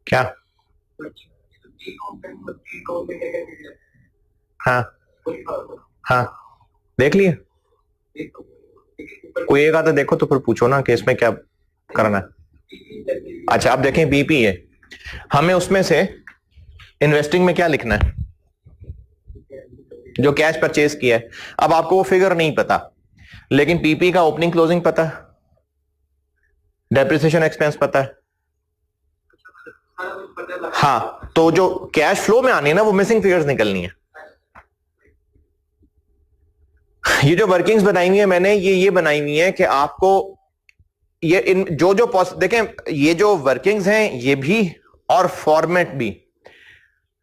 क्या? हाँ हाँ, देख लिए। कोई एक आधा देखो तो फिर पूछो ना कि इसमें क्या करना है। अच्छा, आप देखें बीपी है, हमें उसमें से इन्वेस्टिंग में क्या लिखना है? जो कैश परचेज किया है। अब आपको वो फिगर नहीं पता, लेकिन पीपी का ओपनिंग क्लोजिंग पता है, डेप्रिसिएशन एक्सपेंस पता है। हाँ, तो जो कैश फ्लो में आनी है ना, वो मिसिंग फिगर्स निकलनी है। ये जो वर्किंग्स बनाई हुई है मैंने, ये बनाई हुई है कि आपको ये इन जो जो देखें, ये जो वर्किंग्स हैं ये भी और फॉर्मेट भी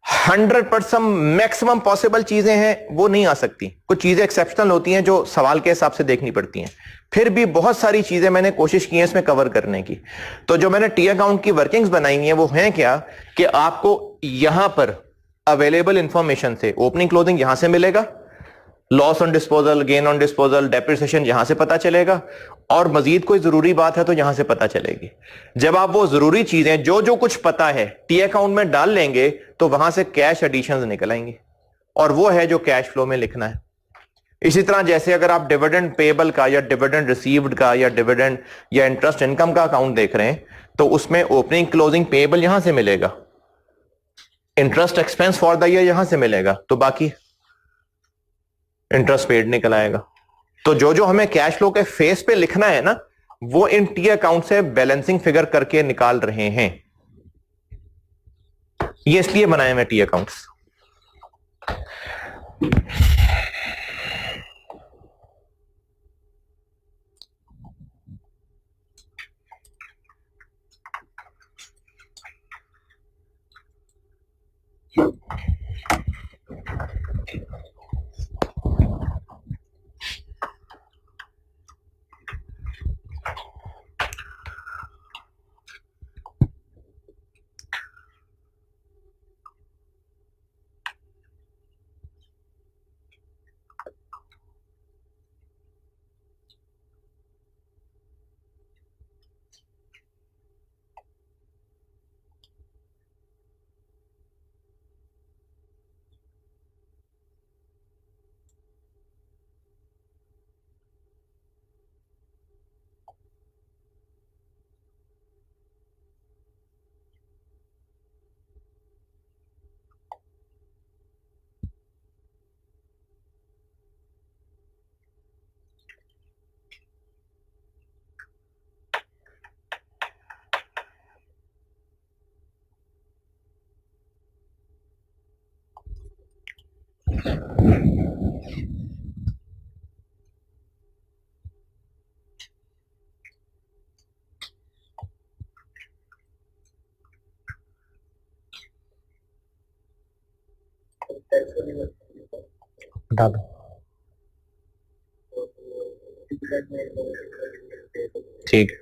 100% मैक्सिमम पॉसिबल चीजें हैं, वो नहीं आ सकती। कुछ चीजें एक्सेप्शनल होती हैं जो सवाल के हिसाब से देखनी पड़ती हैं। फिर भी बहुत सारी चीजें मैंने कोशिश की है इसमें कवर करने की। तो जो मैंने टी अकाउंट की वर्किंग्स बनाई हुई हैं वो हैं क्या, कि आपको यहां पर अवेलेबल इंफॉर्मेशन से ओपनिंग क्लोजिंग यहां से मिलेगा, loss on disposal, gain on disposal, depreciation यहां से पता चलेगा, और मजीद कोई जरूरी बात है तो यहां से पता चलेगी। जब आप वो जरूरी चीजें जो जो कुछ पता है टी अकाउंट में डाल लेंगे तो वहां से कैश एडिशंस निकल आएंगे, और वो है जो कैश फ्लो में लिखना है। इसी तरह जैसे अगर आप डिविडेंड पेबल का या डिविडेंड रिसीव्ड का या डिविडेंड या इंटरेस्ट इनकम का अकाउंट देख रहे हैं, तो उसमें ओपनिंग क्लोजिंग पेबल यहां से मिलेगा, interest expense for the year यहां से मिलेगा, तो बाकी इंटरेस्ट पेड निकल आएगा। तो जो जो हमें कैश फ्लो के फेस पे लिखना है ना, वो इन टी अकाउंट से बैलेंसिंग फिगर करके निकाल रहे हैं। ये इसलिए बनाए मैं टी अकाउंट्स। बता दो। ठीक है।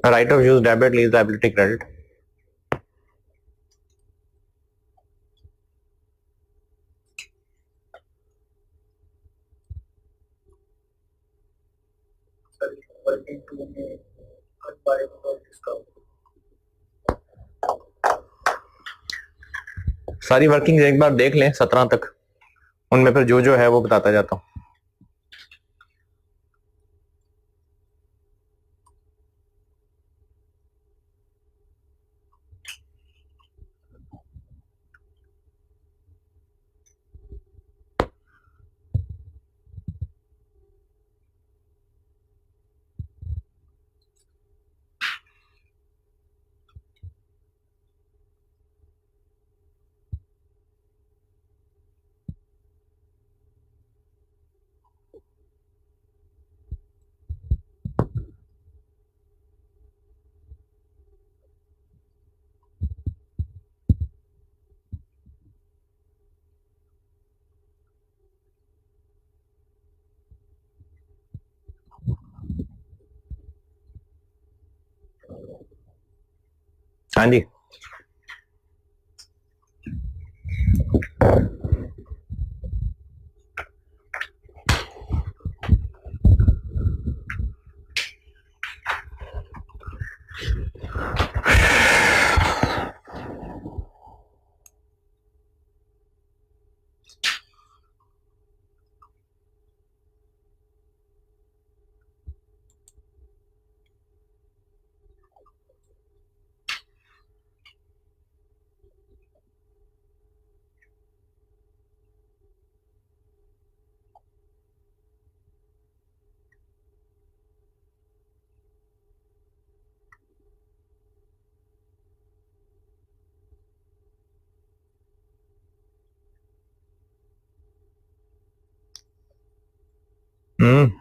Right of use debit, lease liability credit. सारी वर्किंग एक बार देख लें 17 तक, उनमें फिर जो जो है वो बताता जाता हूं। हाँ जी। हम्म।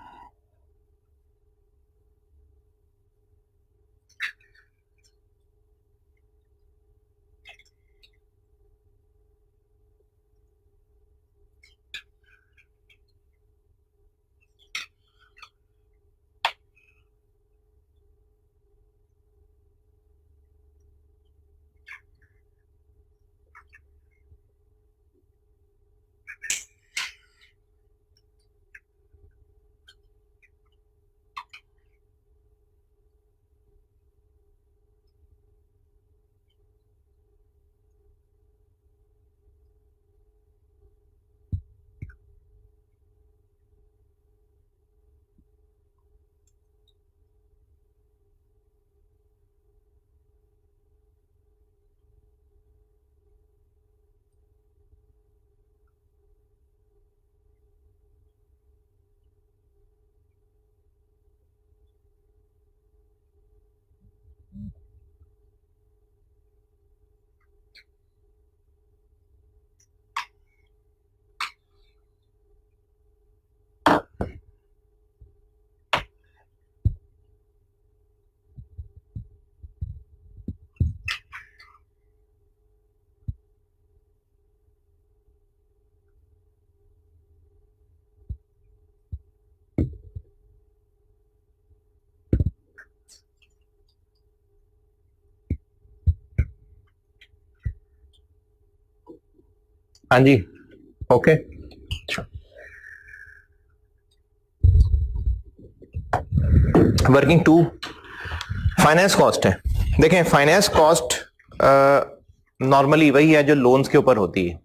हाँ जी। Okay. Working to finance cost है। देखें, फाइनेंस कॉस्ट नॉर्मली वही है जो लोन्स के ऊपर होती है,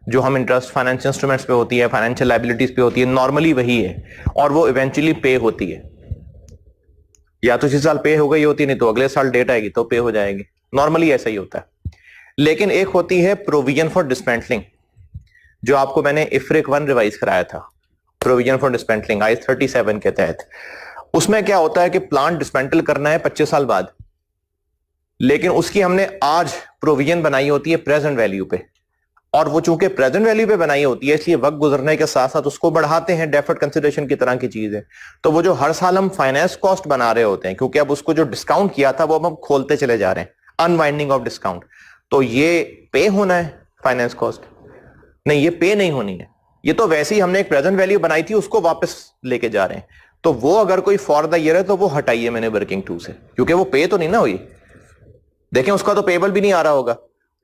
जो हम इंटरेस्ट फाइनेंशियल इंस्ट्रूमेंट्स पे होती है, फाइनेंशियल लाइबिलिटीज पे होती है, नॉर्मली वही है, और वो इवेंचुअली पे होती है। या तो इसी साल पे हो गई होती, नहीं तो अगले साल डेट आएगी तो पे हो जाएगी, नॉर्मली ऐसा ही होता है। लेकिन एक होती है प्रोविजन फॉर डिस्मेंटलिंग, जो आपको मैंने इफ्रिक 1 रिवाइज कराया था, प्रोविजन फॉर डिस्मेंटलिंग आई 37 के तहत। उसमें क्या होता है कि प्लांट डिस्मेंटल करना है 25 साल बाद, लेकिन उसकी हमने आज प्रोविजन बनाई होती है प्रेजेंट वैल्यू पे, और वो चूंकि प्रेजेंट वैल्यू पे बनाई होती है इसलिए वक्त गुजरने के साथ साथ उसको बढ़ाते हैं, डेफर्ड कंसिडरेशन की तरह की चीज है। तो वो जो हर साल हम फाइनेंस कॉस्ट बना रहे होते हैं, क्योंकि अब उसको जो डिस्काउंट किया था वो अब हम खोलते चले जा रहे हैं, अनवाइंडिंग ऑफ डिस्काउंट, तो ये पे होना है फाइनेंस कॉस्ट? नहीं, ये पे नहीं होनी है, ये तो वैसे ही हमने एक प्रेजेंट वैल्यू बनाई थी उसको वापस लेके जा रहे हैं। तो वो अगर कोई फॉर द ईयर है तो वो हटाइए मैंने वर्किंग टू से, क्योंकि वो पे तो नहीं ना हुई। देखें, उसका तो पेबल भी नहीं आ रहा होगा,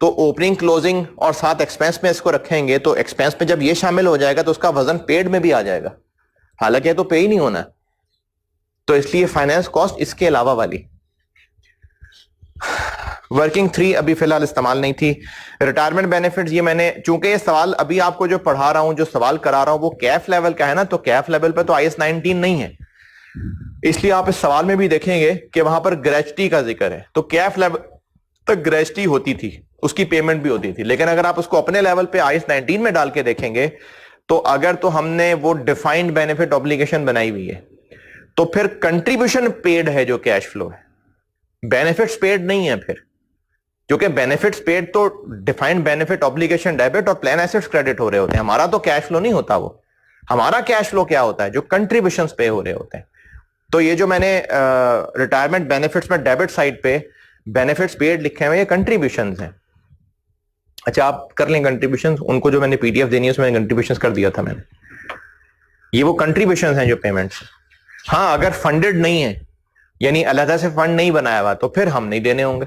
तो ओपनिंग क्लोजिंग और साथ एक्सपेंस में इसको रखेंगे, तो एक्सपेंस में जब ये शामिल हो जाएगा तो उसका वजन पेड में भी आ जाएगा, हालांकि तो पे ही नहीं होना। तो इसलिए फाइनेंस कॉस्ट इसके अलावा वाली। वर्किंग 3 अभी फिलहाल इस्तेमाल नहीं थी। रिटायरमेंट बेनिफिट्स, ये मैंने चूंकि ये सवाल अभी आपको जो पढ़ा रहा हूं, जो सवाल करा रहा हूं, वो कैफ लेवल का है ना, तो कैफ लेवल पे तो IAS 19 नहीं है, इसलिए आप इस सवाल में भी देखेंगे कि वहां पर ग्रेचुटी का जिक्र है। तो कैफ लेवल तक ग्रेचुटी होती थी, उसकी पेमेंट भी होती थी, लेकिन अगर आप उसको अपने लेवल पे IAS 19 में डाल के देखेंगे तो अगर तो हमने वो डिफाइंड बेनिफिट ऑब्लिगेशन बनाई हुई है, तो फिर कंट्रीब्यूशन पेड है जो कैश फ्लो है, बेनिफिट्स पेड नहीं है फिर, क्योंकि बेनिफिट्स पेड तो डिफाइंड बेनिफिट ऑब्लिगेशन डेबिट और प्लान एसेट्स क्रेडिट हो रहे होते हैं, हमारा तो कैश फ्लो नहीं होता। वो हमारा कैश फ्लो क्या होता है? जो कंट्रीब्यूशंस पे हो रहे होते हैं। तो ये जो मैंने रिटायरमेंट बेनिफिट्स में डेबिट साइड पे बेनिफिट्स पेड लिखे हुए, ये कंट्रीब्यूशंस हैं। अच्छा, आप कर लें कंट्रीब्यूशंस, उनको जो मैंने पीडीएफ देनी है उसमें कंट्रीब्यूशंस कर दिया था मैंने, ये वो कंट्रीब्यूशंस हैं जो पेमेंट्स। हाँ, अगर फंडेड नहीं है, यानी अलग से फंड नहीं बनाया हुआ, तो फिर हम नहीं देने होंगे।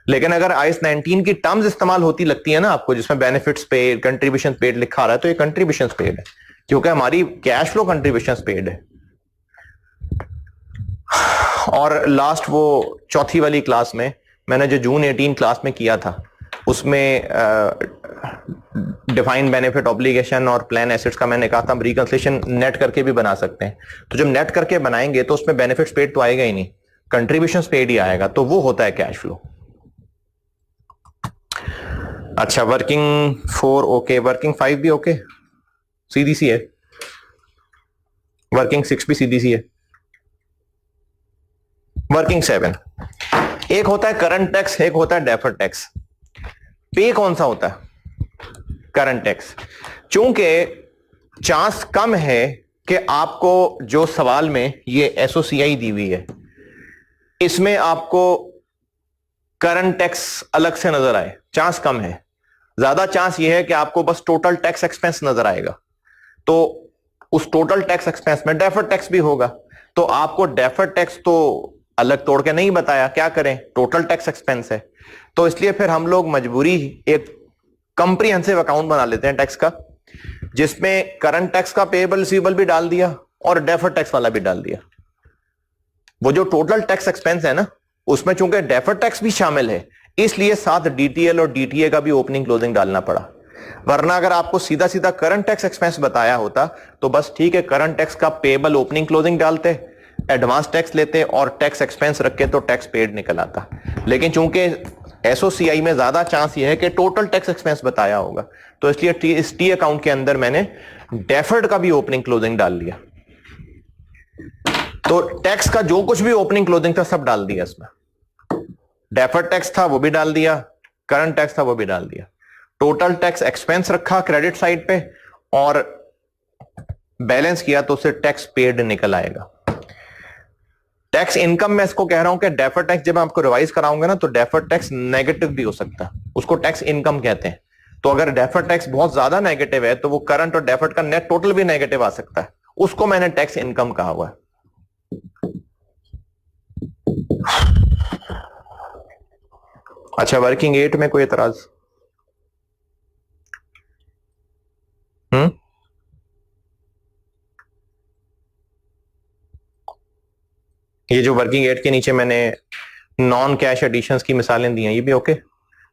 लेकिन अगर आईएस 19 की टर्म्स इस्तेमाल होती लगती है ना आपको, जिसमें बेनिफिट्स पेड, कंट्रीब्यूशन पेड लिखा आ रहा है, तो ये कंट्रीब्यूशन पेड है, क्योंकि हमारी कैश फ्लो कंट्रीब्यूशन पेड है। और लास्ट वो चौथी वाली क्लास में मैंने जो जून 18 क्लास में किया था, उसमें डिफाइंड बेनिफिट ऑब्लिगेशन और प्लान एसेट्स का मैंने कहा था हम रिकंसिलिएशन नेट करके भी बना सकते हैं। तो जब नेट करके बनाएंगे तो उसमें बेनिफिट्स पेड तो आएगा ही नहीं, कंट्रीब्यूशंस पेड ही आएगा, तो वो होता है कैश फ्लो। अच्छा, वर्किंग 4 ओके, वर्किंग 5 भी ओके, सीधी सी है। वर्किंग 6 भी सीधी सी है। वर्किंग 7, एक होता है करंट टैक्स, एक होता है डेफर्ड टैक्स। पे कौन सा होता है? Current tax. चूंकि चांस कम है कि आपको जो सवाल में ये एसओसीआई दी हुई है, इसमें आपको करंट टैक्स अलग से नजर आए, चांस कम है। ज्यादा चांस ये है कि आपको बस टोटल टैक्स एक्सपेंस नजर आएगा, तो उस टोटल टैक्स एक्सपेंस में डेफर्ड टैक्स भी होगा। तो आपको डेफर्ड टैक्स तो अलग तोड़ के नहीं बताया, क्या करें, टोटल टैक्स एक्सपेंस है। तो इसलिए फिर हम लोग मजबूरी एक कंप्रीहेंसिव अकाउंट बना लेते हैं टैक्स का, जिसमें करंट टैक्स का पेएबल रिसीवेबल भी डाल दिया और डेफर्ड टैक्स वाला भी डाल दिया। वो जो टोटल टैक्स एक्सपेंस है ना, उसमें चूंकि डेफर्ड टैक्स भी शामिल है, इसलिए साथ डीटीएल और डीटीए का भी ओपनिंग क्लोजिंग डालना पड़ा। वरना अगर आपको सीधा सीधा करंट टैक्स एक्सपेंस बताया होता तो बस ठीक है, करंट टैक्स का पेएबल ओपनिंग क्लोजिंग डालते, एडवांस टैक्स लेते और टैक्स एक्सपेंस रख के तो टैक्स पेड निकल आता। लेकिन चूंकि एसओसीआई में ज्यादा चांस यह है कि टोटल टैक्स एक्सपेंस बताया होगा, तो इसलिए इस टी अकाउंट के अंदर मैंने डेफर्ड का भी ओपनिंग क्लोजिंग डाल दिया। तो टैक्स का जो कुछ भी ओपनिंग क्लोजिंग था सब डाल दिया इसमें। डेफर्ड टैक्स था वो भी डाल दिया, करंट टैक्स था वो भी डाल दिया, टोटल टैक्स एक्सपेंस रखा क्रेडिट साइड पे और बैलेंस किया तो उससे टैक्स पेड निकल आएगा। टैक्स इनकम में इसको कह रहा हूं कि डेफर्ड टैक्स जब मैं आपको रिवाइज कराऊंगा ना, तो डेफर्ड टैक्स नेगेटिव भी हो सकता है, उसको टैक्स इनकम कहते हैं। तो अगर डेफर्ड टैक्स बहुत ज्यादा नेगेटिव है तो वो करंट और डेफर्ड का नेट टोटल भी नेगेटिव आ सकता है, उसको मैंने टैक्स इनकम कहा हुआ है। अच्छा, वर्किंग 8 में कोई एतराज? ये जो वर्किंग 8 के नीचे मैंने नॉन कैश एडिशंस की मिसालें दी हैं, ये भी ओके।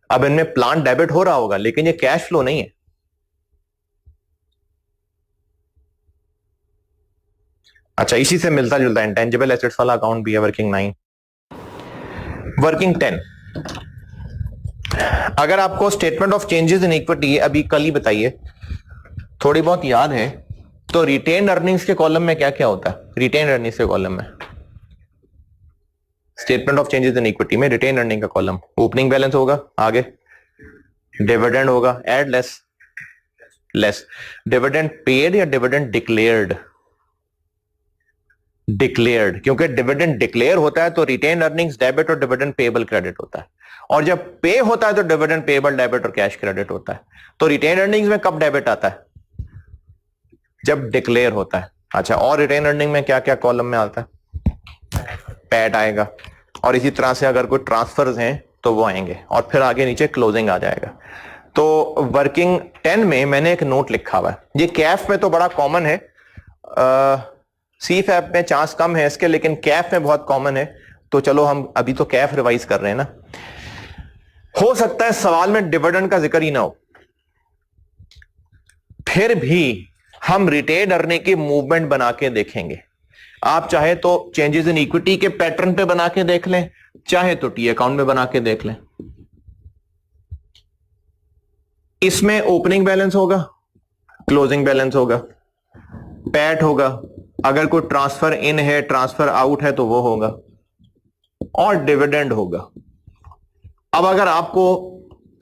अब इनमें प्लान डेबिट हो रहा होगा लेकिन ये कैश फ्लो नहीं है। अच्छा, इसी से मिलता जुलता इंटेंजिबल एसेट्स वाला अकाउंट भी है वर्किंग 9। वर्किंग 10, अगर आपको statement of changes in equity अभी कल ही बताइए, थोड़ी बहुत याद है, तो रिटेन अर्निंग्स के कॉलम में क्या क्या होता है? रिटेन अर्निंग्स के कॉलम में statement of changes in equity में रिटेन अर्निंग का कॉलम, ओपनिंग बैलेंस होगा, आगे डिविडेंड होगा, add less less, dividend paid या डिविडेंड डिक्लेयर्ड? डिक्लेयर्ड, क्योंकि डिविडेंड डिक्लेयर होता है तो रिटेन अर्निंग्स डेबिट और डिविडेंड पेएबल क्रेडिट होता है, और जब पे होता है तो डिविडेंड पेएबल डेबिट और कैश क्रेडिट होता है। तो रिटेन अर्निंग्स में कब डेबिट आता है? जब डिक्लेयर होता है। अच्छा, और रिटेन अर्निंग में क्या क्या कॉलम में आता है? पैट आएगा, और इसी तरह से अगर कोई ट्रांसफर्स हैं तो वो आएंगे, और फिर आगे नीचे क्लोजिंग आ जाएगा। तो वर्किंग 10 में मैंने एक नोट लिखा हुआ है, ये कैफ में तो बड़ा कॉमन है, सी फैप में चांस कम है इसके, लेकिन कैफ में बहुत कॉमन है। तो चलो हम अभी तो कैफ रिवाइज कर रहे हैं ना, हो सकता है सवाल में डिविडेंड का जिक्र ही ना हो, फिर भी हम रिटेन अर्निंग की मूवमेंट बना के देखेंगे। आप चाहे तो चेंजेस इन इक्विटी के पैटर्न पे बना के देख लें, चाहे तो टी अकाउंट में बना के देख लें। इसमें ओपनिंग बैलेंस होगा, क्लोजिंग बैलेंस होगा, पैट होगा, अगर कोई ट्रांसफर इन है ट्रांसफर आउट है तो वो होगा, और डिविडेंड होगा। अब अगर आपको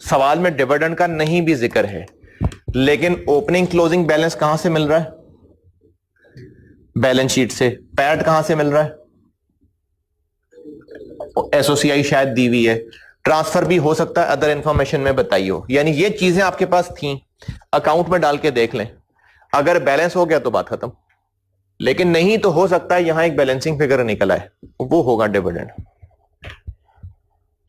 सवाल में डिविडेंड का नहीं भी जिक्र है, लेकिन ओपनिंग क्लोजिंग बैलेंस कहां से मिल रहा है? बैलेंस शीट से। पैट कहां से मिल रहा है? एसओसीआई शायद दी हुई है, ट्रांसफर भी हो सकता है, अदर इंफॉर्मेशन में बताई हो, यानी ये चीजें आपके पास थी, अकाउंट में डाल के देख लें। अगर बैलेंस हो गया तो बात खत्म, लेकिन नहीं तो हो सकता है यहां एक बैलेंसिंग फिगर निकल आए, वो होगा डिविडेंड।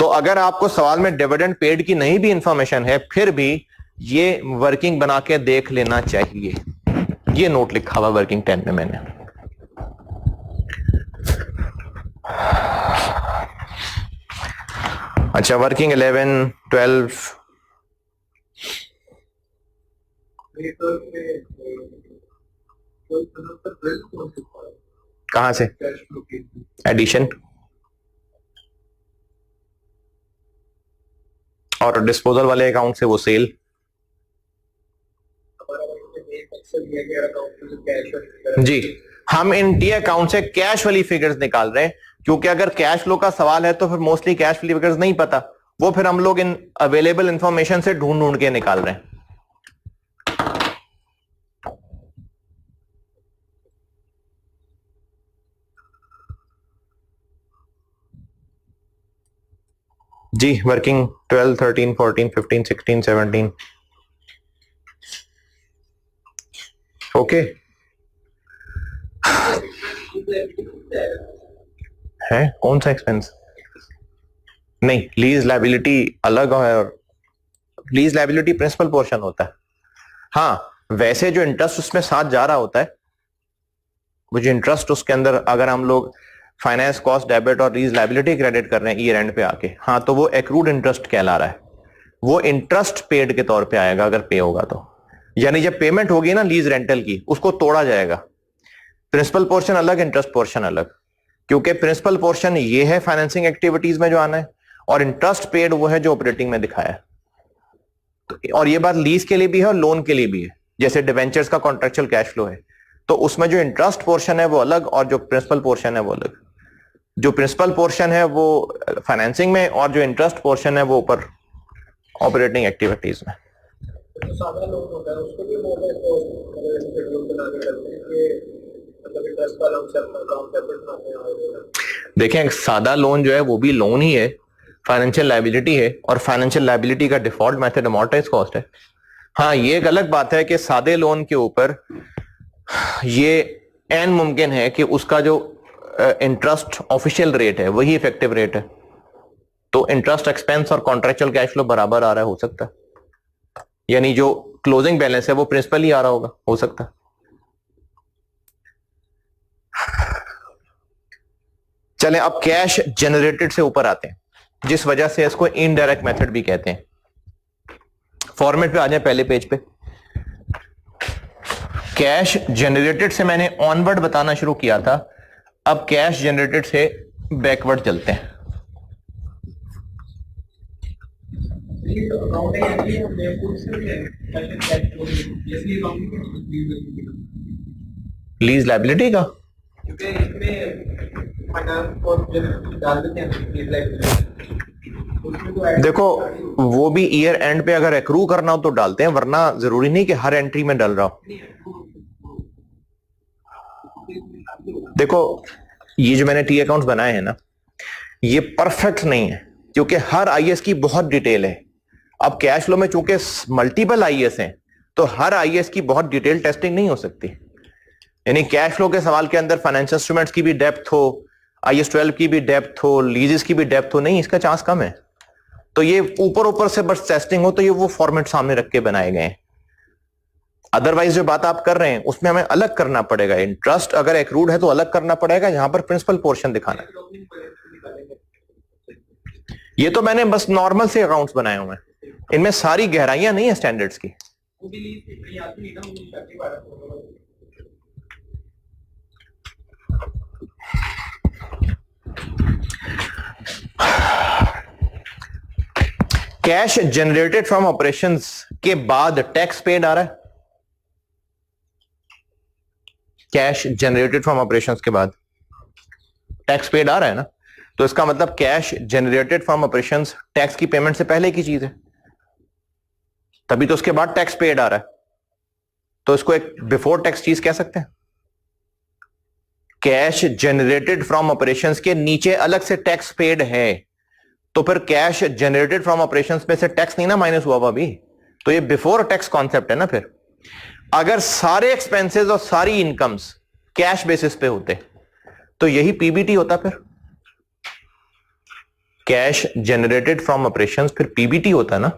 तो अगर आपको सवाल में डिविडेंड पेड की नहीं भी इंफॉर्मेशन है, फिर भी ये वर्किंग बना के देख लेना चाहिए। ये नोट लिखा हुआ वर्किंग 10 में मैंने। अच्छा, वर्किंग 11, 12 कहां से? एडिशन और डिस्पोजल वाले अकाउंट से वो सेल। जी, हम इन टी अकाउंट से कैश वाली फिगर्स निकाल रहे हैं, क्योंकि अगर कैश फ्लो का सवाल है तो फिर मोस्टली कैश वाली फिगर्स नहीं पता, वो फिर हम लोग इन अवेलेबल इंफॉर्मेशन से ढूंढ ढूंढ के निकाल रहे हैं। जी, वर्किंग 12, 13, 14, 15, 16, 17। ओके है? कौन सा एक्सपेंस? नहीं, लीज लायबिलिटी अलग है और लीज लायबिलिटी प्रिंसिपल पोर्शन होता है। हाँ, वैसे जो इंटरेस्ट उसमें साथ जा रहा होता है, वो जो इंटरेस्ट उसके अंदर अगर हम लोग फाइनेंस कॉस्ट डेबिट और लीज लायबिलिटी क्रेडिट कर रहे हैं ईयर एंड पे आके, हाँ, तो वो एक्रूड इंटरेस्ट कहला रहा है। वो इंटरेस्ट पेड के तौर पे आएगा अगर पे होगा तो, यानी जब पेमेंट होगी ना लीज रेंटल की, उसको तोड़ा जाएगा। प्रिंसिपल पोर्शन अलग, इंटरेस्ट पोर्शन अलग, क्योंकि प्रिंसिपल पोर्शन ये है फाइनेंसिंग एक्टिविटीज में जो आना है, और इंटरेस्ट पेड वो है जो ऑपरेटिंग में दिखाया है। तो और ये बात लीज के लिए भी है और लोन के लिए भी है। जैसे डिवेंचर्स का कॉन्ट्रेक्चुअल कैश फ्लो है, तो उसमें जो इंटरेस्ट पोर्शन है वो अलग और जो प्रिंसिपल पोर्शन है वो अलग। जो प्रिंसिपल पोर्शन है वो फाइनेंसिंग में और जो इंटरेस्ट पोर्शन है वो ऊपर ऑपरेटिंग एक्टिविटीज में। तो सादा लोन होता है उसको भी मोबाइल को शेड्यूल बना के करते हैं कि मतलब इंटरेस्ट वाला अकाउंट डेबिट बनाते हैं। देखें, सादा लोन जो है वो भी लोन ही है, फाइनेंशियल लायबिलिटी है, और फाइनेंशियल लायबिलिटी का डिफॉल्ट मेथड अमोर्टाइज कॉस्ट है। हाँ, ये एक अलग बात है कि सादे लोन के ऊपर ये एन मुमकिन है कि उसका जो इंटरेस्ट ऑफिशियल रेट है वही इफेक्टिव रेट है, तो इंटरेस्ट एक्सपेंस और कॉन्ट्रेक्चुअल कैश फ्लो बराबर आ रहा है, हो सकता है। यानी जो क्लोजिंग बैलेंस है वो प्रिंसिपल ही आ रहा होगा, हो सकता है। चलें, अब कैश जनरेटेड से ऊपर आते हैं, जिस वजह से इसको इनडायरेक्ट मेथड भी कहते हैं। फॉर्मेट पे आ जाए, पहले पेज पे। कैश जनरेटेड से मैंने ऑनवर्ड बताना शुरू किया था, अब कैश जनरेटेड से बैकवर्ड चलते हैं। लीज लायबिलिटी का देखो, वो भी ईयर एंड पे अगर एक्रू करना हो तो डालते हैं, वरना जरूरी नहीं कि हर एंट्री में डल रहा हो। देखो, ये जो मैंने टी अकाउंट्स बनाए हैं ना, ये परफेक्ट नहीं है, क्योंकि हर आईएएस की बहुत डिटेल है। अब कैश फ्लो में चूंकि मल्टीपल आईएएस हैं, तो हर आईएएस की बहुत डिटेल टेस्टिंग नहीं हो सकती। यानी कैश फ्लो के सवाल के अंदर फाइनेंशियल इंस्ट्रूमेंट्स की भी डेप्थ हो, आईएएस 12 की भी डेप्थ हो, लीजेस की भी डेप्थ हो, नहीं, इसका चांस कम है। तो ये ऊपर ऊपर से बस टेस्टिंग हो, तो ये वो फॉर्मेट सामने रख के बनाए गए हैं। अदरवाइज जो बात आप कर रहे हैं उसमें हमें अलग करना पड़ेगा। इंटरेस्ट अगर एक्रूड है तो अलग करना पड़ेगा, यहां पर प्रिंसिपल पोर्शन दिखाना है। ये तो मैंने बस नॉर्मल से अकाउंट्स बनाए हुए हैं, इनमें सारी गहराइयां नहीं है स्टैंडर्ड्स की। कैश जनरेटेड फ्रॉम ऑपरेशंस के बाद टैक्स पेड आ रहा है। कैश जनरेटेड फ्रॉम ऑपरेशंस के बाद टैक्स पेड आ रहा है ना, तो इसका मतलब cash generated from operations tax की पेमेंट से पहले की चीज है, तभी तो उसके बाद टैक्स पेड आ रहा है। तो इसको एक बिफोर टैक्स चीज कह सकते हैं। कैश जनरेटेड फ्रॉम ऑपरेशंस के नीचे अलग से टैक्स पेड है, तो फिर कैश जनरेटेड फ्रॉम ऑपरेशंस में से टैक्स नहीं ना माइनस हुआ अभी, तो ये बिफोर टैक्स कॉन्सेप्ट है ना। फिर अगर सारे एक्सपेंसेस और सारी इनकम्स कैश बेसिस पे होते तो यही पीबीटी होता। फिर कैश जनरेटेड फ्रॉम ऑपरेशंस, फिर पीबीटी होता है ना।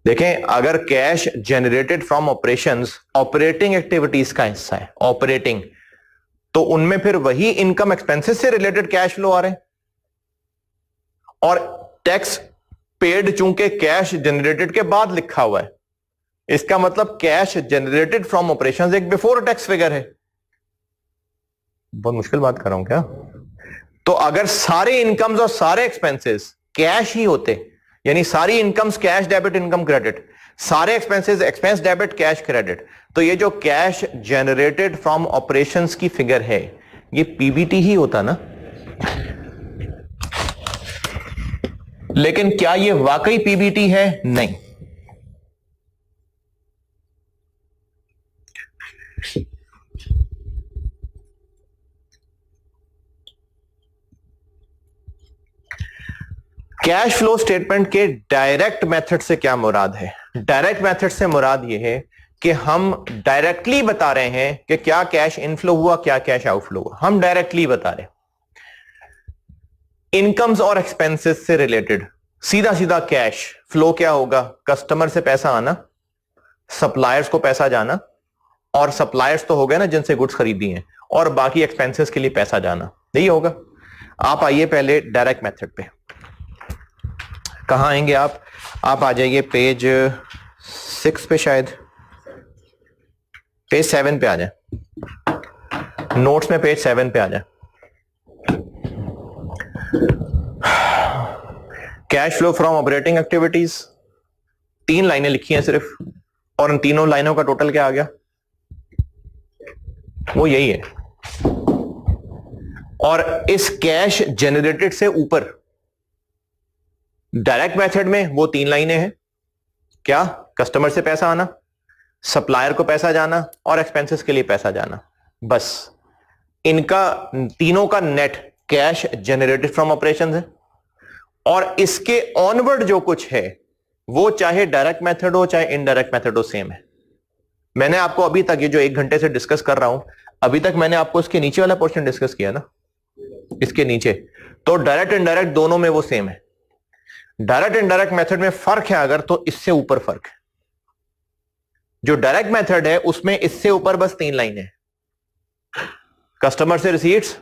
देखें, अगर cash generated from operations operating activities का हिस्सा है, ऑपरेटिंग, तो उनमें फिर वही इनकम एक्सपेंसेस से रिलेटेड कैश फ्लो आ रहे हैं। और टैक्स पेड चूंकि कैश जनरेटेड के बाद लिखा हुआ है, इसका मतलब कैश जनरेटेड फ्रॉम ऑपरेशंस एक बिफोर टैक्स फिगर है। बहुत मुश्किल बात कर रहा हूं क्या? तो अगर सारे इनकम्स और सारे एक्सपेंसेस कैश ही होते, यानी सारी incomes cash debit income credit, सारे expenses expense debit cash credit, तो ये जो कैश जनरेटेड फ्रॉम ऑपरेशंस की फिगर है ये पीबीटी ही होता ना। लेकिन क्या ये वाकई पीबीटी है? नहीं। कैश फ्लो स्टेटमेंट के डायरेक्ट मेथड से क्या मुराद है? डायरेक्ट मेथड से मुराद यह है कि हम डायरेक्टली बता रहे हैं कि क्या कैश इनफ्लो हुआ, क्या कैश आउटफ्लो हुआ। हम डायरेक्टली बता रहे हैं। इनकम्स और एक्सपेंसेस से रिलेटेड सीधा सीधा कैश फ्लो क्या होगा? कस्टमर से पैसा आना, सप्लायर्स को पैसा जाना, और सप्लायर्स तो हो गए ना जिनसे गुड्स खरीदी हैं, और बाकी एक्सपेंसेस के लिए पैसा जाना, यही होगा। आप आइए पहले डायरेक्ट मेथड पे। कहां आएंगे आप आ जाइए पेज 6 पे, शायद पेज 7 पे आ जाए, नोट्स में पेज 7 पे आ जाए। Cash flow from operating activities, 3 लाइनें लिखी हैं सिर्फ, और इन तीनों लाइनों का टोटल क्या आ गया? वो यही है। और इस कैश जनरेटेड से ऊपर डायरेक्ट मेथड में वो 3 लाइनें हैं। क्या? कस्टमर से पैसा आना, सप्लायर को पैसा जाना, और एक्सपेंसेस के लिए पैसा जाना। बस इनका तीनों का net cash generated from operations है। और इसके ऑनवर्ड जो कुछ है वो चाहे डायरेक्ट मेथड हो चाहे इनडायरेक्ट मेथड हो, सेम है। मैंने आपको अभी तक, ये जो 1 घंटे से डिस्कस कर रहा हूं, अभी तक मैंने आपको इसके नीचे वाला पोर्शन डिस्कस किया ना, इसके नीचे। तो डायरेक्ट इनडायरेक्ट दोनों में वो सेम है। डायरेक्ट इनडायरेक्ट मेथड में फर्क है अगर, तो इससे ऊपर फर्क है। जो डायरेक्ट मेथड है उसमें इससे ऊपर बस 3 लाइनें हैं। कस्टमर से रिसीट्स,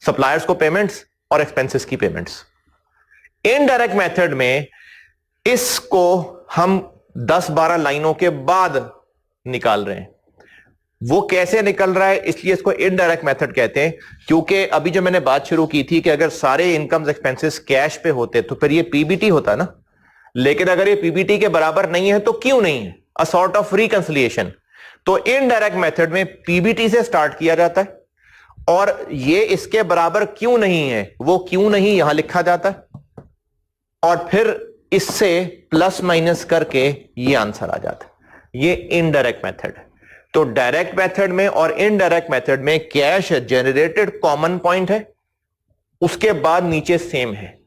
सप्लायर्स को पेमेंट्स, और एक्सपेंसेस की पेमेंट्स। इनडायरेक्ट मेथड में इसको हम 10-12 लाइनों के बाद निकाल रहे हैं। वो कैसे निकल रहा है, इसलिए इसको इनडायरेक्ट मेथड कहते हैं। क्योंकि अभी जो मैंने बात शुरू की थी कि अगर सारे इनकम्स एक्सपेंसेस कैश पे होते तो फिर ये पीबीटी होता ना। लेकिन अगर ये पीबीटी के बराबर नहीं है तो क्यों नहीं है? A sort of reconciliation. तो इनडायरेक्ट मेथड में पीबीटी से स्टार्ट किया जाता है, और ये इसके बराबर क्यों नहीं है, वो क्यों नहीं यहां लिखा जाता है, और फिर इससे प्लस माइनस करके ये आंसर आ जाता है। ये इनडायरेक्ट मेथड है। तो डायरेक्ट मेथड में और इनडायरेक्ट मेथड में कैश जनरेटेड कॉमन पॉइंट है, उसके बाद नीचे सेम है।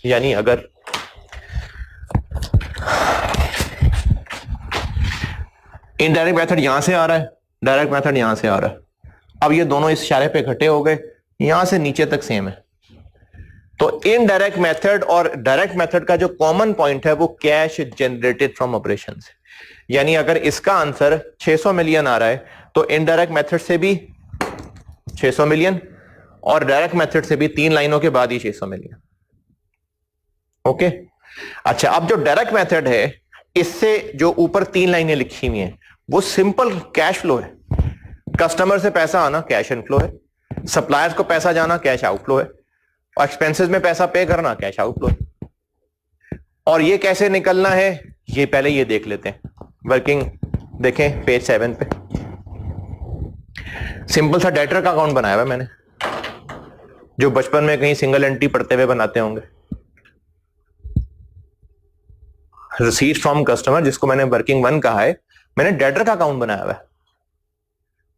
यानी अगर इनडायरेक्ट मेथड यहां से आ रहा है, डायरेक्ट मेथड यहां से आ रहा है, अब ये दोनों इस इशारे पे इकट्ठे हो गए, यहां से नीचे तक सेम है। तो इनडायरेक्ट मेथड और डायरेक्ट मेथड का जो कॉमन पॉइंट है वो कैश जनरेटेड फ्रॉम ऑपरेशंस है। यानी अगर इसका आंसर 600 मिलियन आ रहा है तो इनडायरेक्ट मेथड से भी 600 मिलियन, और डायरेक्ट मेथड से भी 3 लाइनों के बाद ही 600 मिलियन। ओके, अच्छा, अब जो डायरेक्ट मेथड है इससे जो ऊपर 3 लाइनें लिखी हुई हैं वो सिंपल कैश फ्लो है। कस्टमर से पैसा आना कैश इनफ्लो है, सप्लायर्स को पैसा जाना कैश आउटफ्लो है, और एक्सपेंसेस में पैसा पे करना कैश आउटफ्लो है। और ये कैसे निकलना है ये पहले ये देख लेते हैं। वर्किंग देखें पेज 7 पे, सिंपल सा डेटर का अकाउंट बनाया हुआ है मैंने, जो बचपन में कहीं सिंगल एंट्री पढ़ते हुए बनाते होंगे। रिसीट फ्रॉम कस्टमर, जिसको मैंने वर्किंग 1 कहा है, मैंने डेटर का अकाउंट बनाया हुआ है।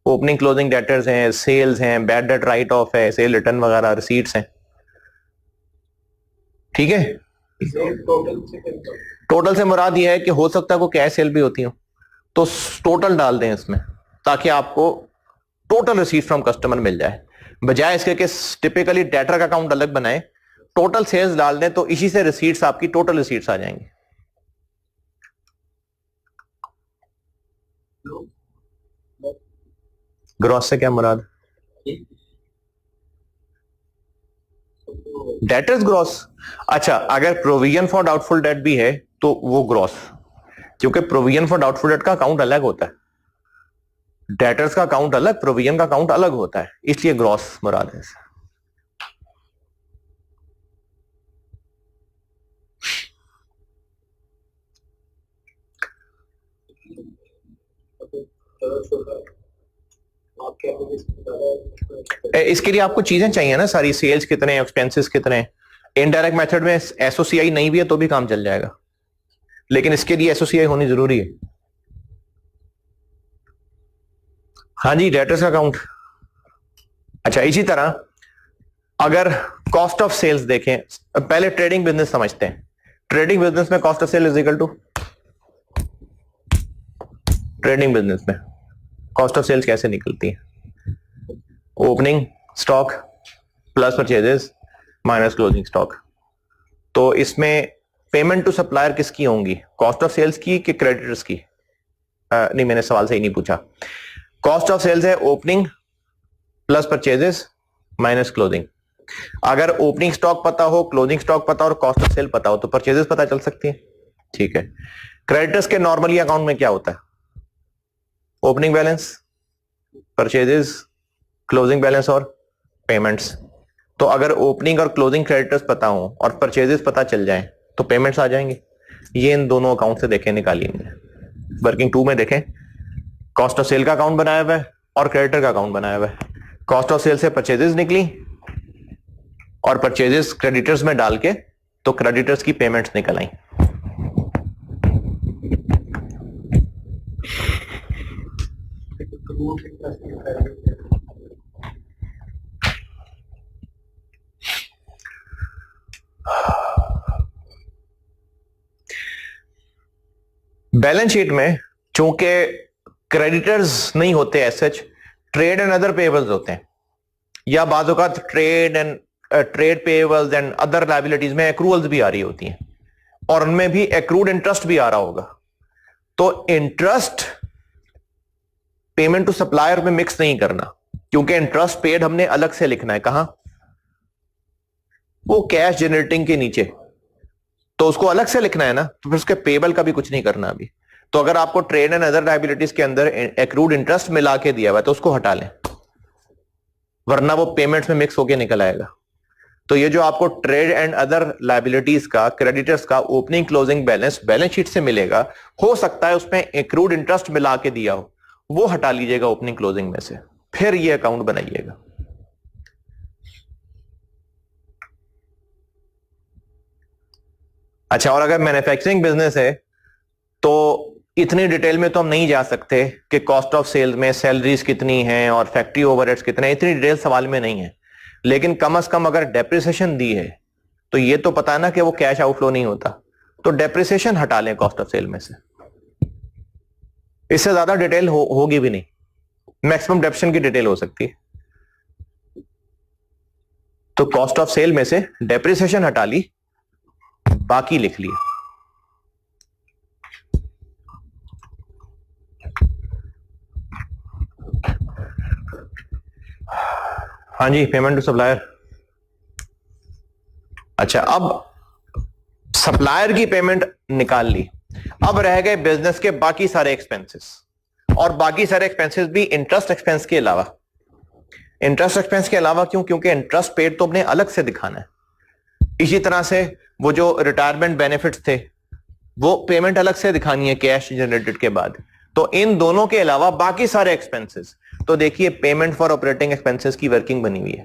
ओपनिंग क्लोजिंग डेटर्स हैं, सेल्स हैं, बैड डेट राइट ऑफ है, सेल रिटर्न वगैरह, रिसीट्स हैं। ठीक है, टोटल से मुराद यह है कि हो सकता है को कैश सेल भी होती हो, तो टोटल डाल दें इसमें ताकि आपको टोटल रिसीट फ्रॉम कस्टमर मिल जाए, बजाय इसके कि टिपिकली डेटर का अकाउंट अलग बनाए टोटल सेल्स डाल दें तो इसी से रिसीट्स, आपकी टोटल रिसीट्स आ जाएंगी। ग्रॉस से क्या मुराद? Debtors gross. अच्छा, अगर प्रोविजन फॉर डाउटफुल डेट भी है तो वो ग्रॉस, क्योंकि प्रोविजन फॉर डाउटफुल डेट का अकाउंट अलग होता है, डेटर्स का अकाउंट अलग, प्रोविजन का अकाउंट अलग होता है, इसलिए ग्रॉस मुराद है। इसके लिए आपको चीजें चाहिए ना सारी, सेल्स कितने, एक्सपेंसेस कितने। इनडायरेक्ट मेथड में एसओसीआई नहीं भी है तो भी काम चल जाएगा, लेकिन इसके लिए एसओसीआई होनी जरूरी है। हाँ जी, डेटर्स का अकाउंट। अच्छा, इसी तरह अगर कॉस्ट ऑफ सेल्स देखें, पहले ट्रेडिंग बिजनेस समझते हैं। ट्रेडिंग बिजनेस में cost of sale is equal to, trading business में कॉस्ट ऑफ सेल्स कैसे निकलती है? Opening stock plus purchases minus closing stock. तो इसमें पेमेंट टू सप्लायर किसकी होंगी, कॉस्ट ऑफ सेल्स की कि क्रेडिटर्स की? नहीं, मैंने सवाल सही नहीं पूछा। कॉस्ट ऑफ सेल्स है opening plus purchases minus closing. अगर ओपनिंग स्टॉक पता हो, क्लोजिंग स्टॉक पता हो और कॉस्ट ऑफ सेल पता हो तो परचेजेस पता चल सकती है। ठीक है। क्रेडिटर्स के नॉर्मली अकाउंट में क्या होता है? Opening balance, purchases, closing balance और पेमेंट्स। तो अगर ओपनिंग और क्लोजिंग क्रेडिटर्स पता हो और परचेजेस पता चल जाए तो पेमेंट्स आ जाएंगे। ये इन दोनों अकाउंट से देखें, निकालिए। वर्किंग 2 में देखें, कॉस्ट ऑफ सेल का अकाउंट बनाया हुआ है और क्रेडिटर का अकाउंट बनाया हुआ है। कॉस्ट ऑफ सेल से परचेजेस निकली और परचेजेस क्रेडिटर्स में डाल के तो क्रेडिटर्स की पेमेंट्स निकल आई। बैलेंस शीट में चूंकि क्रेडिटर्स नहीं होते as such, trade and other payables होते हैं, या बाज़ औक़ात trade payables and other liabilities में एक्रूअल्स भी आ रही होती हैं और उनमें भी एक्रूड इंटरेस्ट भी आ रहा होगा। तो इंटरेस्ट पेमेंट टू सप्लायर में मिक्स नहीं करना, क्योंकि इंटरेस्ट पेड हमने अलग से लिखना है। कहां? वो कैश जनरेटिंग के नीचे, तो उसको अलग से लिखना है ना, तो फिर उसके पेबल का भी कुछ नहीं करना अभी। तो अगर आपको ट्रेड एंड अदर लायबिलिटीज के अंदर एक्रूड इंटरेस्ट मिला के दिया हुआ है तो उसको हटा लें, वरना वो पेमेंट्स में मिक्स होके निकल आएगा। तो ये जो आपको ट्रेड एंड अदर लायबिलिटीज का, क्रेडिटर्स का opening closing balance balance sheet से मिलेगा, हो सकता है उसमें एक्रूड इंटरेस्ट मिला के दिया हो, वो हटा लीजिएगा ओपनिंग क्लोजिंग में से, फिर ये अकाउंट बनाइएगा। अच्छा, और अगर मैन्युफैक्चरिंग बिजनेस है तो इतनी डिटेल में तो हम नहीं जा सकते कि कॉस्ट ऑफ सेल्स में सैलरीज कितनी हैं और फैक्ट्री ओवरहेड्स कितने, इतनी डिटेल सवाल में नहीं है। लेकिन कम से कम अगर डेप्रिसिएशन दी है तो ये तो पता है ना कि वो कैश आउटफ्लो नहीं होता, तो डेप्रिसिएशन हटा लें कॉस्ट ऑफ सेल में से। इससे ज्यादा डिटेल होगी भी नहीं, मैक्सिमम डेप्रिसिएशन की डिटेल हो सकती है। तो कॉस्ट ऑफ सेल में से डेप्रिसिएशन हटा ली, बाकी लिख लिया। हाँ जी, पेमेंट टू सप्लायर। अच्छा, अब सप्लायर की पेमेंट निकाल ली, अब रह गए बिजनेस के बाकी सारे एक्सपेंसेस, और बाकी सारे एक्सपेंसेस भी इंटरेस्ट एक्सपेंस के अलावा। इंटरेस्ट एक्सपेंस के अलावा क्यों? क्योंकि इंटरेस्ट पेड तो अपने अलग से दिखाना है। इसी तरह से वो जो रिटायरमेंट बेनिफिट्स थे वो पेमेंट अलग से दिखानी है कैश जनरेटेड के बाद। तो इन दोनों के अलावा बाकी सारे एक्सपेंसेस, तो देखिए पेमेंट फॉर ऑपरेटिंग एक्सपेंसेस की वर्किंग बनी हुई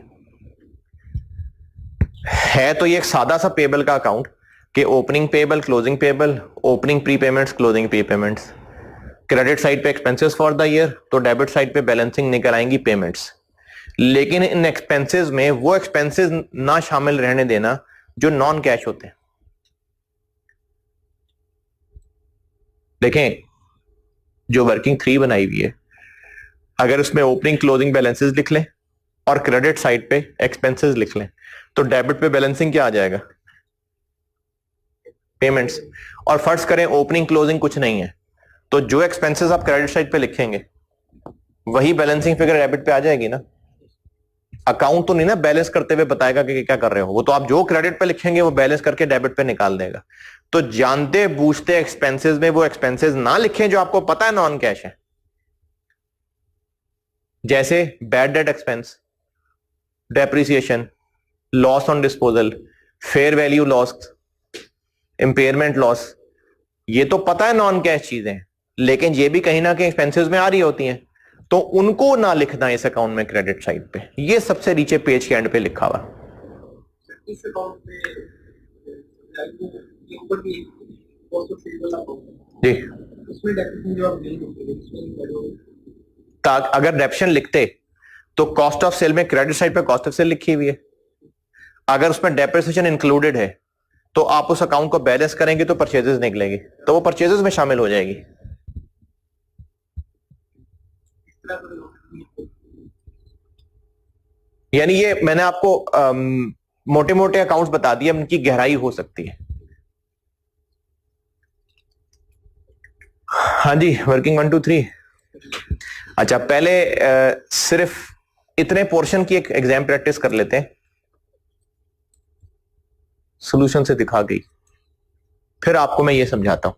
है तो ये एक सादा सा पेबल का अकाउंट कि opening payable, closing payable, opening pre payments, closing pre payments. Credit side पे एक्सपेंसेस फॉर द ईयर, तो डेबिट साइड पे बैलेंसिंग निकल आएंगी पेमेंट्स। लेकिन इन एक्सपेंसेस में वो एक्सपेंसेस ना शामिल रहने देना जो नॉन कैश होते हैं। देखें, जो वर्किंग 3 बनाई हुई है, अगर उसमें ओपनिंग क्लोजिंग बैलेंसेस लिख लें और क्रेडिट साइड पे एक्सपेंसेस लिख लें, तो डेबिट पे बैलेंसिंग क्या आ जाएगा? पेमेंट्स। और फर्ज करें ओपनिंग क्लोजिंग कुछ नहीं है, तो जो एक्सपेंसेस आप क्रेडिट साइड पे लिखेंगे वही बैलेंसिंग फिगर डेबिट पे आ जाएगी ना। अकाउंट तो नहीं ना बैलेंस करते हुए बताएगा कि क्या कर रहे हो, वो तो आप जो क्रेडिट पे लिखेंगे वो बैलेंस करके डेबिट पे निकाल देगा। तो जानते बूझते एक्सपेंसेस में वो एक्सपेंसेस ना लिखें जो आपको पता है नॉन कैश है, जैसे bad debt expense, depreciation, loss on disposal, fair value loss, impairment loss. ये तो पता है नॉन कैश चीजें, लेकिन ये भी कहीं ना कहीं एक्सपेंसेस में आ रही होती हैं, तो उनको ना लिखना इस अकाउंट में क्रेडिट साइड पे। ये सबसे नीचे पेज के एंड पे लिखा हुआ। इस अकाउंट में ये ऊपर भी कॉस्ट ऑफ सेल अकाउंट जी, उसमें डेप्रिसिएशन जो आप नहीं लिखते उसमें अगर डेप्शन लिखते तो कॉस्ट ऑफ सेल में क्रेडिट साइड पे कॉस्ट ऑफ सेल लिखी हुई है, अगर उसमें डेप्रिसिएशन इंक्लूडेड है तो आप उस अकाउंट को बैलेंस करेंगे तो परचेजेस निकलेगी, तो वो परचेजेस में शामिल हो जाएगी। यानी ये मैंने आपको मोटे मोटे अकाउंट्स बता दिए, उनकी गहराई हो सकती है। हाँ जी, वर्किंग 1 2 3। अच्छा, पहले सिर्फ इतने पोर्शन की एक एग्जाम प्रैक्टिस कर लेते हैं, सॉल्यूशन से दिखा गई, फिर आपको मैं ये समझाता हूं।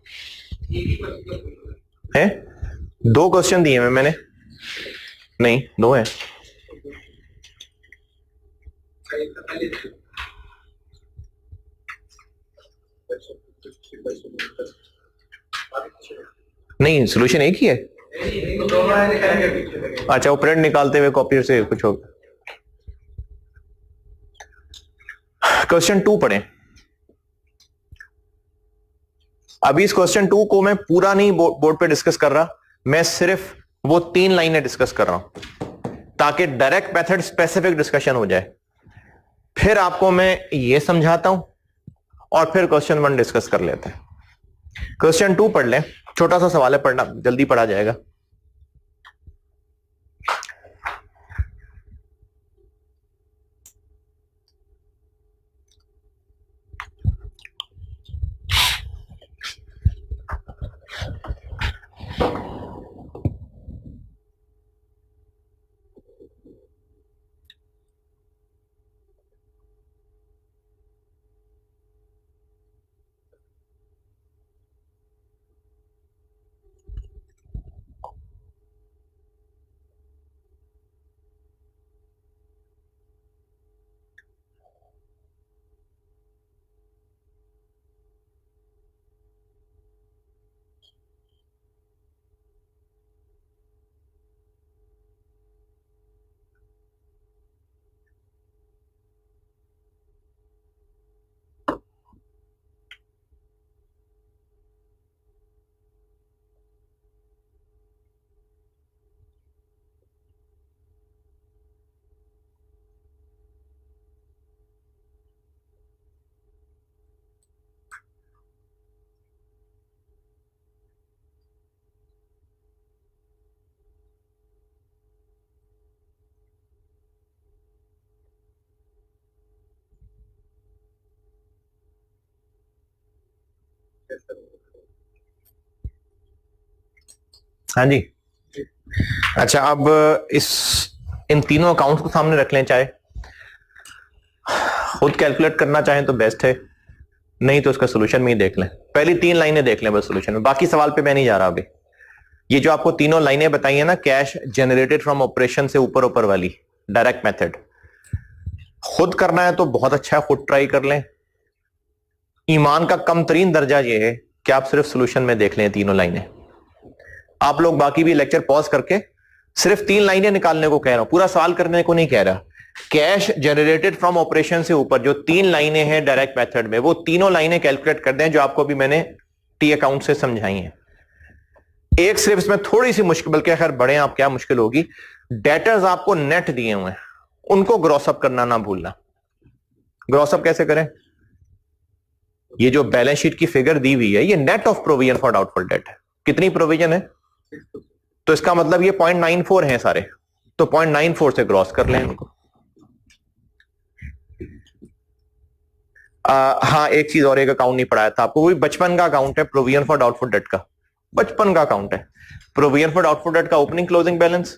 है 2 क्वेश्चन दिए मैंने, नहीं 2 है। नहीं, सॉल्यूशन एक ही है। अच्छा, वो प्रिंट निकालते हुए कॉपी से कुछ होगा। क्वेश्चन 2 पढ़ें। अभी इस क्वेश्चन 2 को मैं पूरा नहीं बोर्ड पे डिस्कस कर रहा, मैं सिर्फ वो 3 लाइनें डिस्कस कर रहा हूं ताकि डायरेक्ट मेथड स्पेसिफिक डिस्कशन हो जाए। फिर आपको मैं ये समझाता हूं और फिर क्वेश्चन 1 डिस्कस कर लेते हैं। क्वेश्चन 2 पढ़ लें, छोटा सा सवाल है, पढ़ना जल्दी पढ़ा जाएगा। हाँ जी। अच्छा, अब इन तीनों अकाउंट्स को सामने रख लें, चाहे खुद कैलकुलेट करना चाहें तो बेस्ट है, नहीं तो उसका सोल्यूशन में ही देख लें। पहली 3 लाइनें देख लें बस सोल्यूशन में, बाकी सवाल पे मैं नहीं जा रहा अभी। ये जो आपको तीनों लाइनें बताई है ना, कैश जनरेटेड फ्रॉम ऑपरेशन से ऊपर ऊपर वाली डायरेक्ट मेथड, खुद करना है तो बहुत अच्छा है, खुद ट्राई कर लें। ईमान का कम तरीन दर्जा यह है कि आप सिर्फ सोल्यूशन में देख लें तीनों लाइनें। आप लोग बाकी भी लेक्चर पॉज करके सिर्फ 3 लाइनें निकालने को कह रहा हूं, पूरा सवाल करने को नहीं कह रहा। कैश जनरेटेड फ्रॉम ऑपरेशन से ऊपर जो 3 लाइनें हैं डायरेक्ट मेथड में, वो तीनों लाइनें कैलकुलेट कर दें जो आपको भी मैंने टी अकाउंट से समझाई हैं। एक सिर्फ इसमें थोड़ी सी मुश्किल, बल्कि खैर बड़े आप क्या मुश्किल होगी, डेटर्स आपको नेट दिए हुए हैं उनको ग्रॉसअप करना ना भूलना। ग्रॉसअप कैसे करें? ये जो बैलेंस शीट की फिगर दी हुई है ये net of provision for doubtful debt है। कितनी प्रोविजन है? तो इसका मतलब ये 0.94 है सारे, तो 0.94 से क्रॉस कर लें इनको। हाँ, एक चीज और, एक अकाउंट नहीं पढ़ाया था आपको, वो भी बचपन का अकाउंट है, प्रोविजन फॉर डाउटफुल डेट का, बचपन का अकाउंट है। प्रोविजन फॉर डाउटफुल डेट का ओपनिंग क्लोजिंग बैलेंस,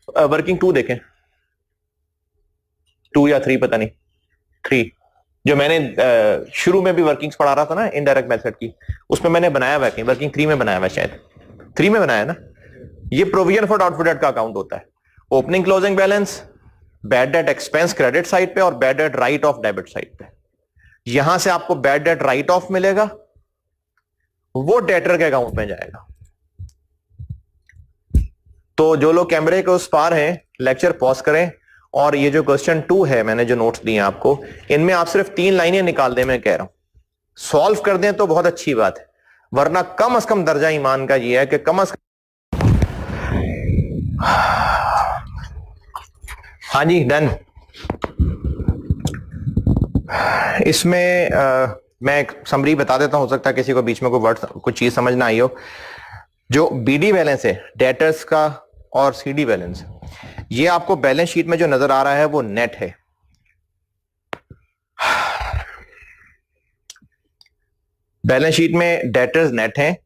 वर्किंग 2 देखें, 2 या 3 पता नहीं, 3, जो मैंने शुरू में भी वर्किंग्स पढ़ा रहा था ना इनडायरेक्ट मेथड की, उसमें मैंने बनाया हुआ है, वर्किंग 3 में बनाया हुआ है, शायद 3 में बनाया है ना। ये प्रोविजन फॉर डाउटफुल डेट का अकाउंट होता है। Opening closing balance, bad debt expense credit side पे और bad debt right of debit side पे। यहां से आपको बैड डेट राइट ऑफ मिलेगा, वो डेटर के अकाउंट में जाएगा। तो जो लोग कैमरे के उस पार हैं, लेक्चर पॉज करें, और ये जो क्वेश्चन 2 है, मैंने जो नोट्स दिए आपको, इनमें आप सिर्फ 3 लाइनें निकाल दें, मैं कह रहा हूं, सॉल्व कर दें तो बहुत अच्छी बात है, वरना कम से कम दर्जा ईमान का ये है कि कम से कम। हाँ जी, डन। इसमें मैं एक समरी बता देता हूं, हो सकता है किसी को बीच में कोई वर्ड, कुछ चीज समझ ना आई हो। जो बीडी बैलेंस है डेटर्स का और सीडी बैलेंस, ये आपको बैलेंस शीट में जो नजर आ रहा है वो नेट है। बैलेंस शीट में डेटर्स नेट है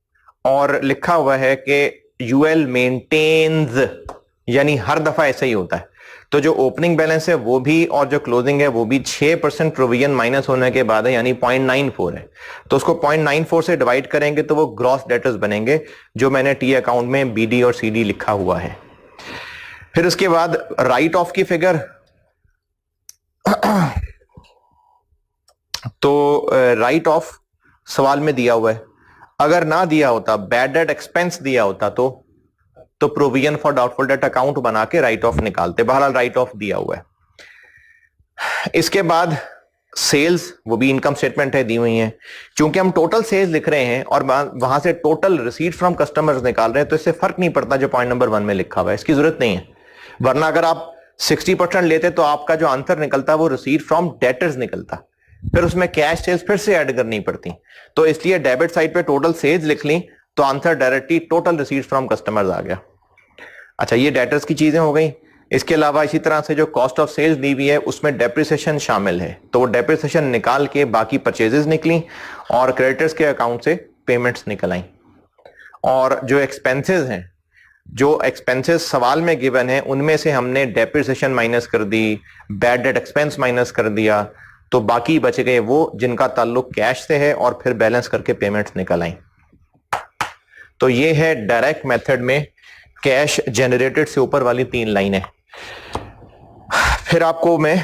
और लिखा हुआ है कि यूएल मेंटेन्स, यानी हर दफा ऐसा ही होता है। तो जो ओपनिंग बैलेंस है वो भी और जो क्लोजिंग है वो भी 6% प्रोविजन माइनस होने के बाद है, यानी 0.94 है। तो उसको 0.94 से डिवाइड करेंगे तो वो ग्रॉस डेटर्स बनेंगे, जो मैंने टी अकाउंट में बीडी और सीडी लिखा हुआ है। फिर उसके बाद राइट ऑफ की फिगर, तो राइट ऑफ सवाल में दिया हुआ है, अगर ना दिया होता, बैड डेट एक्सपेंस दिया होता, तो provision for doubtful debt account बना के राइट ऑफ निकालते। बहरहाल राइट ऑफ दिया हुआ है। इसके बाद सेल्स, वो भी इनकम स्टेटमेंट है, दी हुई है। क्योंकि हम टोटल सेल्स लिख रहे हैं और वहां से टोटल रिसीट फ्रॉम कस्टमर्स निकाल रहे हैं, तो इससे फर्क नहीं पड़ता जो पॉइंट नंबर 1 में लिखा हुआ है, इसकी जरूरत नहीं है। वरना अगर आप 60% लेते तो आपका जो आंसर निकलता वो रिसीट फ्रॉम डेटर्स निकलता, फिर उसमें कैश सेल्स फिर से ऐड करनी पड़ती। तो इसलिए डेबिट साइड पे टोटल सेल्स लिख ली तो answer directly total receipt from customers आ गया। अच्छा, ये डेटर्स की चीजें हो गई। इसके अलावा इसी तरह से जो कॉस्ट ऑफ सेल्स दी हुई है उसमें डेप्रिसिएशन शामिल है, तो वो डेप्रिसिएशन निकाल के बाकी परचेजेस निकली और क्रेडिटर्स के अकाउंट से पेमेंट्स निकल आई। और जो एक्सपेंसेस हैं, जो एक्सपेंसेस सवाल में गिवन है, उनमें से हमने डेप्रिसिएशन माइनस कर दी, बैड डेट एक्सपेंस माइनस कर दिया, तो बाकी बच गए वो जिनका ताल्लुक कैश से है, और फिर बैलेंस करके पेमेंट्स निकल आई। तो ये है डायरेक्ट मेथड में कैश जनरेटेड से ऊपर वाली 3 लाइनें। फिर आपको मैं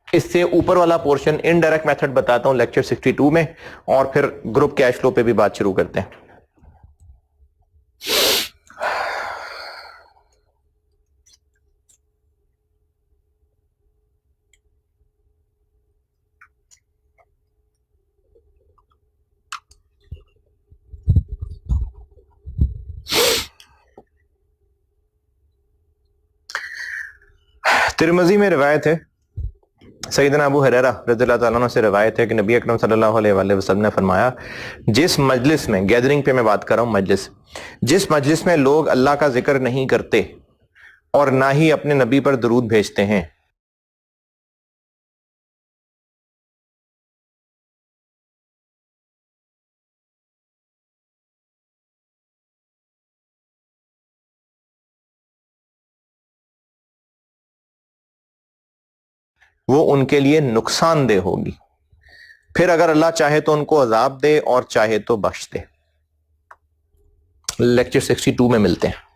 इससे ऊपर वाला पोर्शन इनडायरेक्ट मेथड बताता हूं लेक्चर 62 में, और फिर ग्रुप कैश फ्लो पे भी बात शुरू करते हैं। तिरमिज़ी में रिवायत है, सैयदना अबू हुरैरा रज़ियल्लाहु ताला अन्हु से रिवायत है कि नबी अकरम सल्लल्लाहु अलैहि वसल्लम ने फरमाया, जिस मजलिस में, गैदरिंग पे मैं बात कर रहा हूं, मजलिस, जिस मजलिस में लोग अल्लाह का जिक्र नहीं करते और ना ही अपने नबी पर दरूद भेजते हैं, वो उनके लिए नुकसानदेह होगी। फिर अगर अल्लाह चाहे तो उनको अजाब दे और चाहे तो बख्श दे। लेक्चर 62 में मिलते हैं।